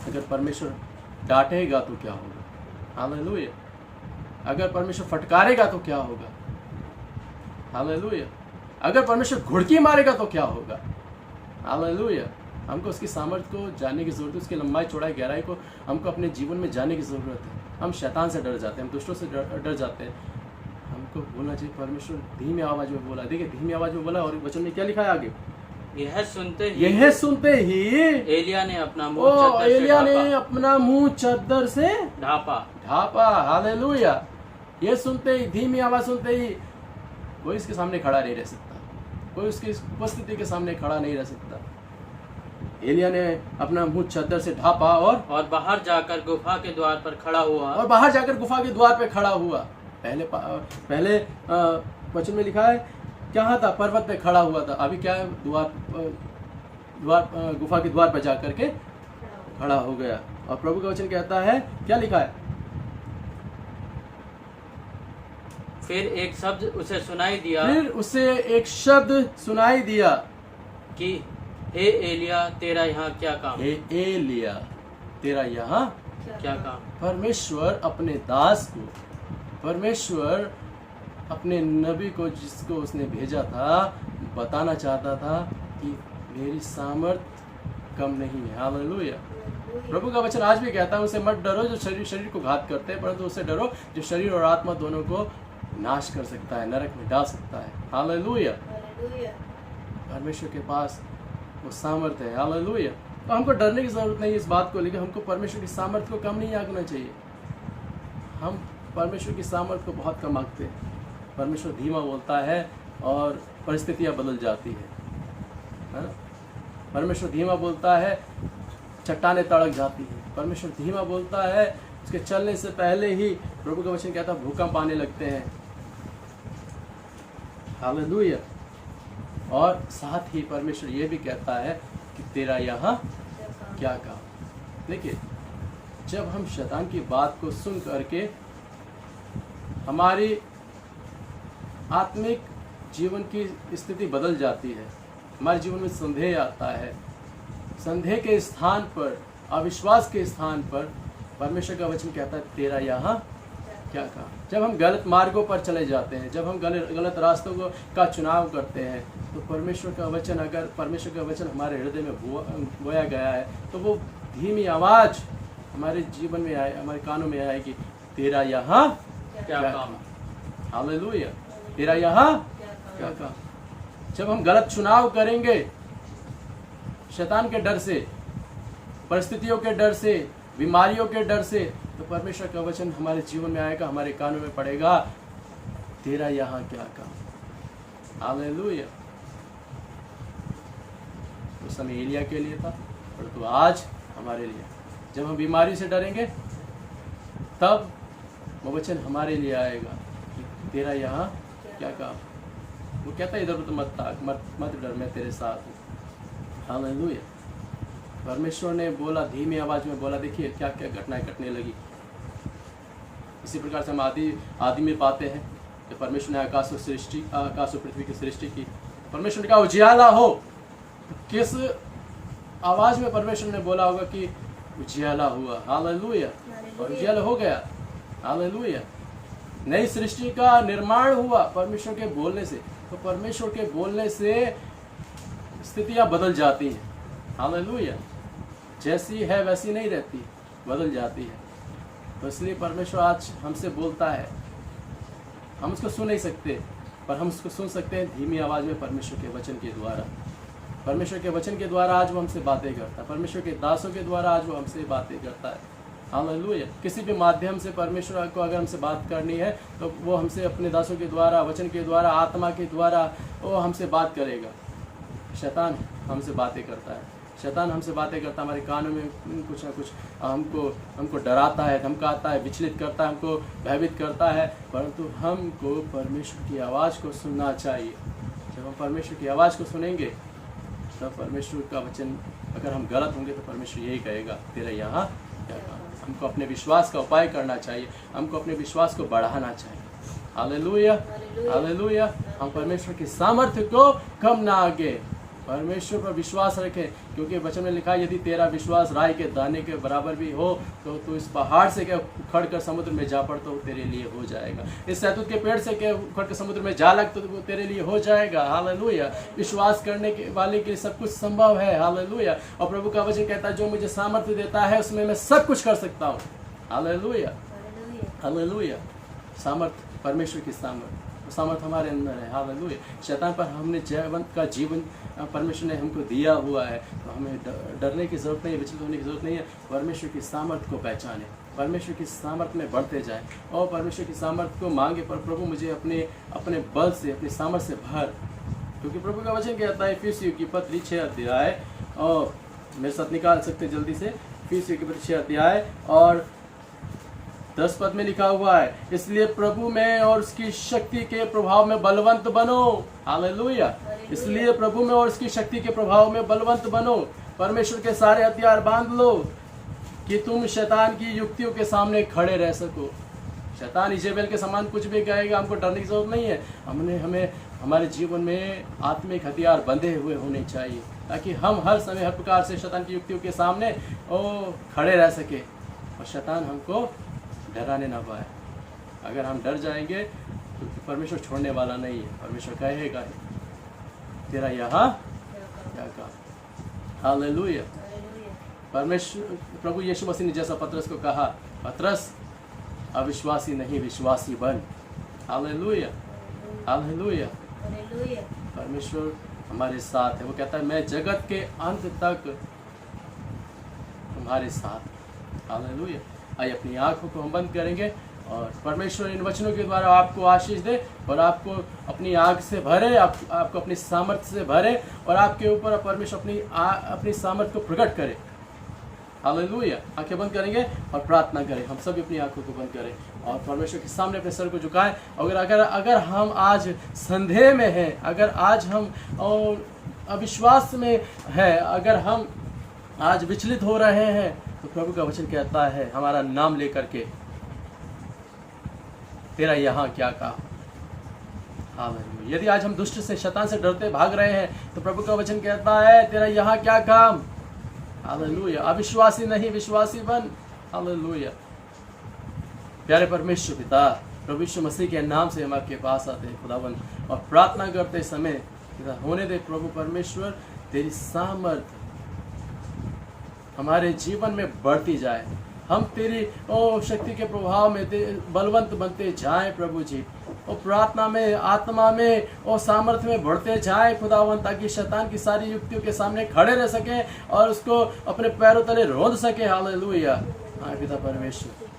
अगर परमेश्वर डांटेगा तो क्या होगा? हालेलुया। अगर परमेश्वर फटकारेगा तो क्या होगा? हालेलुया। अगर परमेश्वर घुड़की मारेगा तो क्या होगा? हालेलुया। हमको उसकी सामर्थ्य को जानने की जरूरत है, उसकी लंबाई चौड़ाई गहराई को हमको अपने जीवन में जानने की जरूरत है। हम शैतान से डर जाते हैं, हम दुष्टों से डर जाते हैं। हमको बोलना चाहिए परमेश्वर धीमी आवाज में बोला। देखिए धीमी आवाज में बोला, और वचन में क्या लिखा है आगे? यह सुनते ही एलिया ने अपना मुंह चद्दर से ढापा। हालेलुया। ये सुनते ही, धीमी आवाज सुनते ही, कोई इसके सामने खड़ा नहीं रह सकता, कोई उसकी उपस्थिति के सामने खड़ा नहीं रह सकता। एलिया ने अपना मुंह चद्दर से ढापा और बाहर जाकर गुफा के द्वार पर खड़ा हुआ। पहले वचन में लिखा है क्या था? पर्वत पे खड़ा हुआ था। अभी क्या है? गुफा के द्वार पर जाकर के खड़ा हो गया। और प्रभु का वचन कहता है, क्या लिखा है? फिर एक शब्द उसे सुनाई दिया कि हे एलिया तेरा यहाँ क्या काम? हे एलिया तेरा यहाँ क्या काम? परमेश्वर अपने दास को, परमेश्वर अपने नबी को, जिसको उसने भेजा था, बताना चाहता था कि मेरी सामर्थ कम नहीं है। हालेलुया। प्रभु का वचन आज भी कहता है उनसे मत डरो जो शरीर को घात करते हैं, परंतु उससे डरो जो शरीर और आत्मा दोनों को नाश कर सकता है, नरक में डाल सकता है। हालेलुया। परमेश्वर के पास वो सामर्थ है। हालेलुया। तो हमको डरने की जरूरत नहीं इस बात को, लेकिन हमको परमेश्वर की सामर्थ को कम नहीं आंकना चाहिए। हम परमेश्वर की सामर्थ को बहुत कम आंकते हैं। परमेश्वर धीमा बोलता है और परिस्थितियाँ बदल जाती है ना? परमेश्वर धीमा बोलता है, चट्टानें तड़क जाती हैं। परमेश्वर धीमा बोलता है, उसके चलने से पहले ही प्रभु का वचन कहता है भूकंप आने लगते हैं। हालेलुया। और साथ ही परमेश्वर ये भी कहता है कि तेरा यहाँ क्या काम। देखिए, जब हम शैतान की बात को सुन करके हमारी आत्मिक जीवन की स्थिति बदल जाती है, हमारे जीवन में संदेह आता है, संदेह के स्थान पर, अविश्वास के स्थान पर परमेश्वर का वचन कहता है तेरा यहाँ क्या काम। जब हम गलत मार्गों पर चले जाते हैं, जब हम गलत रास्तों का चुनाव करते हैं, तो परमेश्वर का वचन, अगर परमेश्वर का वचन हमारे हृदय में बोया गया है, तो वो धीमी आवाज़ हमारे जीवन में आए, हमारे कानों में आएगी, तेरा यहाँ क्या काम। हालेलुया। तेरा यहाँ क्या काम। जब हम गलत चुनाव करेंगे शैतान के डर से, परिस्थितियों के डर से, बीमारियों के डर से, तो परमेश्वर का वचन हमारे जीवन में आएगा, हमारे कानों में पड़ेगा, तेरा यहाँ क्या काम। हालेलुया। उस समय एलिया के लिए था, परंतु आज हमारे लिए। जब हम बीमारी से डरेंगे तब वो वचन हमारे लिए आएगा कि तेरा यहाँ क्या काम। वो कहता है इधर उधर मत ताक, मत डर, मैं तेरे साथ हूँ। हालेलुया। परमेश्वर ने बोला, धीमी आवाज में बोला। देखिए क्या क्या घटनाएं घटने लगी। इसी प्रकार से हम आदि में पाते हैं कि परमेश्वर ने आकाश और पृथ्वी की सृष्टि की। परमेश्वर ने कहा उजियाला हो। किस आवाज में परमेश्वर ने बोला होगा कि उजियाला हुआ। हालेलुया। और उजियाला हो गया। हालेलुया। नई सृष्टि का निर्माण हुआ परमेश्वर के बोलने से। तो परमेश्वर के बोलने से स्थितियां बदल जाती हैं। हालेलुया। जैसी है वैसी नहीं रहती, बदल जाती है। तो इसलिए परमेश्वर आज हमसे बोलता है। हम उसको सुन नहीं सकते, पर हम उसको सुन सकते हैं धीमी आवाज में, परमेश्वर के वचन के द्वारा। परमेश्वर के वचन के द्वारा आज वो हमसे बातें करता है। परमेश्वर के दासों के द्वारा आज वो हमसे बातें करता है। हालेलुया। किसी भी माध्यम से परमेश्वर को अगर हमसे बात करनी है तो वो हमसे अपने दासों के द्वारा, वचन के द्वारा, आत्मा के द्वारा वो हमसे बात करेगा। शैतान हमसे बातें करता है। शैतान हमसे बातें करता है, हमारे कानों में कुछ ना कुछ हमको डराता है, धमकाता है, विचलित करता है, हमको भयभीत करता है। परंतु हमको परमेश्वर की आवाज़ को सुनना चाहिए। जब हम परमेश्वर की आवाज़ को सुनेंगे तब परमेश्वर का वचन, अगर हम गलत होंगे तो परमेश्वर यही कहेगा तेरा यहाँ क्या काम। हमको अपने विश्वास का उपाय करना चाहिए, हमको अपने विश्वास को बढ़ाना चाहिए। हालेलुया। हालेलुया। हम परमेश्वर की सामर्थ्य को कम ना आगे, परमेश्वर पर विश्वास रखें, क्योंकि वचन में लिखा है यदि तेरा विश्वास राई के दाने के बराबर भी हो तो तू इस पहाड़ से क्या उखड़ कर समुद्र में जा पड़ तो वो तेरे लिए हो जाएगा। इस शहतूत के पेड़ से क्या उखड़ कर समुद्र में जा लग तो वो तेरे लिए हो जाएगा। हालेलुया। विश्वास करने के वाले के लिए सब कुछ संभव है। हालेलुया। और प्रभु का वचन कहता है जो मुझे सामर्थ्य देता है उसमें मैं सब कुछ कर सकता हूँ। हालेलुया। हालेलुया। सामर्थ्य, परमेश्वर की सामर्थ हमारे अंदर है। हालेलुया। शैतान पर हमने जयवंत का जीवन परमेश्वर ने हमको दिया हुआ है, तो हमें डरने की जरूरत नहीं है, विचलित होने की जरूरत नहीं है। परमेश्वर की सामर्थ को पहचाने, परमेश्वर की सामर्थ में बढ़ते जाए और परमेश्वर की सामर्थ को मांगे। पर प्रभु मुझे अपने बल से, अपनी सामर्थ से भर, क्योंकि प्रभु का वचन कहता है इफिसियों की पत्री 6 अध्याय, और मेरे साथ निकाल सकते जल्दी से, इफिसियों की पत्री 6 अध्याय और 10 पद में लिखा हुआ है, इसलिए प्रभु में और उसकी शक्ति के प्रभाव में बलवंत बनो। हालेलुया। इसलिए प्रभु में और उसकी शक्ति के प्रभाव में बलवंत बनो। परमेश्वर के सारे हथियार बांध लो कि तुम शैतान की युक्तियों के सामने खड़े रह सको। शैतान इजेबेल के समान कुछ भी कहेगा, हमको डरने की जरूरत नहीं है। हमें हमारे जीवन में आत्मिक हथियार बंधे हुए होने चाहिए, ताकि हम हर समय हर प्रकार से शैतान की युक्तियों के सामने खड़े रह सके और शैतान हमको डराने ना पाए। अगर हम डर जाएंगे तो परमेश्वर छोड़ने वाला नहीं है। परमेश्वर कहेगा तेरा यहाँ क्या काम। हालेलुया। परमेश्वर प्रभु यीशु मसीह ने जैसा पतरस को कहा, पतरस अविश्वासी नहीं विश्वासी बन। हालेलुया। हालेलुया। परमेश्वर हमारे साथ है। वो कहता है मैं जगत के अंत तक तुम्हारे साथ। हालेलुया। आइए अपनी आंखों को हम बंद करेंगे और परमेश्वर इन वचनों के द्वारा आपको आशीष दे और आपको अपनी आग से भरे, आपको अपनी सामर्थ्य से भरे और आपके ऊपर परमेश्वर अपनी सामर्थ्य को प्रकट करे। हालेलुया। आंखें बंद करेंगे और प्रार्थना करें। हम सभी अपनी आंखों को बंद करें और परमेश्वर के सामने अपने सर को झुकाएं। अगर हम आज संदेह में हैं, अगर आज हम अविश्वास में हैं, अगर हम आज विचलित हो रहे हैं, तो प्रभु का वचन कहता है हमारा नाम लेकर के, तेरा यहाँ क्या काम। हालेलुया। यदि आज हम दुष्ट से, शैतान से डरते भाग रहे हैं, तो प्रभु का वचन कहता है तेरा यहाँ क्या काम। हालेलुया। अविश्वासी नहीं, विश्वासी बन। हालेलुया। प्यारे परमेश्वर पिता, प्रभु यीशु मसीह के नाम से हम आपके पास आते हैं खुदावन, और प्रार्थना करते समय पिता होने दे प्रभु परमेश्वर, तेरी सामर्थ हमारे जीवन में बढ़ती जाए, हम तेरी शक्ति के प्रभाव में बलवंत बनते जाएं प्रभु जी, और प्रार्थना में, आत्मा में और सामर्थ्य में बढ़ते जाएं खुदावन, ताकि शैतान की सारी युक्तियों के सामने खड़े रह सके और उसको अपने पैरों तले रोंद सके। हालेलुया। हाँ पिता परमेश्वर,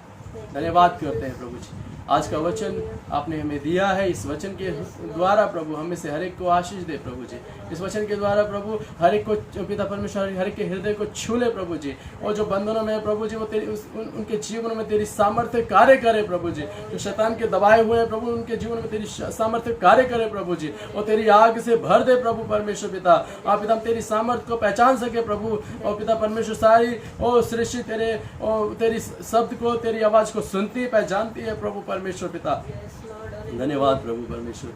धन्यवाद करते हैं प्रभु जी, आज का वचन आपने हमें दिया है। इस वचन के द्वारा प्रभु हमें से हर एक को आशीष दे प्रभु जी। इस वचन के द्वारा प्रभु हर एक को पिता परमेश्वर हर एक के हृदय को छू ले प्रभु जी, और जो बंधनों में है प्रभु जी वो तेरी उनके जीवन में तेरी सामर्थ्य कार्य करे प्रभु जी। जो शैतान के दबाए हुए हैं प्रभु, उनके जीवन में तेरी सामर्थ्य कार्य करे प्रभु जी, और तेरी आग से भर दे प्रभु परमेश्वर पिता। आप पिता तेरी सामर्थ्य को पहचान सके प्रभु, और पिता परमेश्वर सारी सृष्टि तेरी शब्द को, तेरी आवाज को सुनती पहचानती है प्रभु परमेश्वर पिता। धन्यवाद प्रभु परमेश्वर।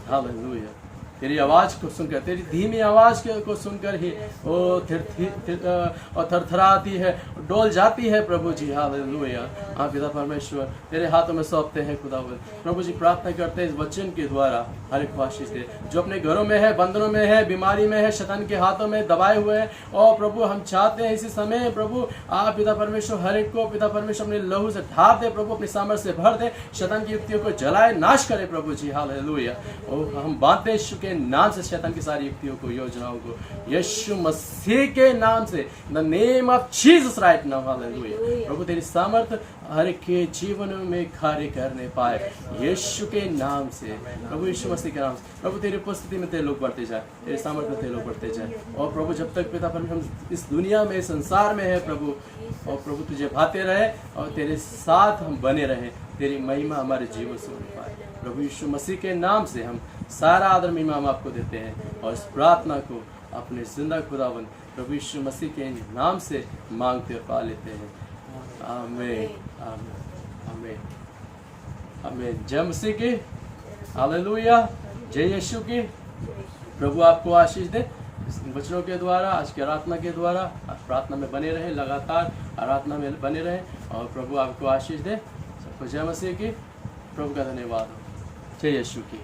हालेलुया। तेरी आवाज को सुनकर, तेरी धीमी आवाज को सुनकर ही वो थरथराती है, डोल जाती है प्रभु जी। हालेलुया। हाँ पिता परमेश्वर, तेरे हाथों में सौंपते हैं खुदावंद प्रभु जी। प्रार्थना करते हैं इस वचन के द्वारा हर एक को आशीष दे, जो अपने घरों में है, बंधनों में है, बीमारी में है, शैतान के हाथों में दबाए हुए हैं। और प्रभु हम चाहते हैं इसी समय प्रभु आप पिता परमेश्वर हर एक को पिता परमेश्वर अपने लहू से ढार दे प्रभु, अपनी सामर्थ्य से भर दे, शैतान की युक्तियों को जलाए, नाश करे प्रभु जी। हालेलुया। और हम बांधते हैं के नाम से शैतान की सारी युक्तियों को, योजनाओं को, यीशु मसीह के नाम से, in the name of Jesus right now. Hallelujah. प्रभु तेरी सामर्थ हर एक के जीवन में कार्य करने पाए यीशु के नाम से, प्रभु यीशु मसीह के नाम से। प्रभु तेरी उपस्थिति में तेरे लोग बढ़ते जाए, तेरे सामर्थ में तेरे लोग बढ़ते जाए। और प्रभु जब तक पिता परमेश्वर हम इस दुनिया में, संसार में है प्रभु, और प्रभु तुझे भाते रहे और तेरे साथ हम बने रहे, तेरी महिमा हमारे जीवन से हो पाए। प्रभु यीशु मसीह के नाम से हम सारा आदर महिमा हम आपको देते हैं, और इस प्रार्थना को अपने जिंदा खुदावन प्रभु यीशु मसीह के नाम से मांगते और पा लेते हैं। आमीन, आमीन, आमीन, आमीन। जय मसीह की। हालेलुया। जय यीशु की। प्रभु आपको आशीष दे इस वचनों के द्वारा, आज की आराधना के द्वारा। प्रार्थना में बने रहे, लगातार आराधना में बने रहे, और प्रभु आपको आशीष दे। सबको जय मसीह की। प्रभु का धन्यवाद हो। जय यीशु की।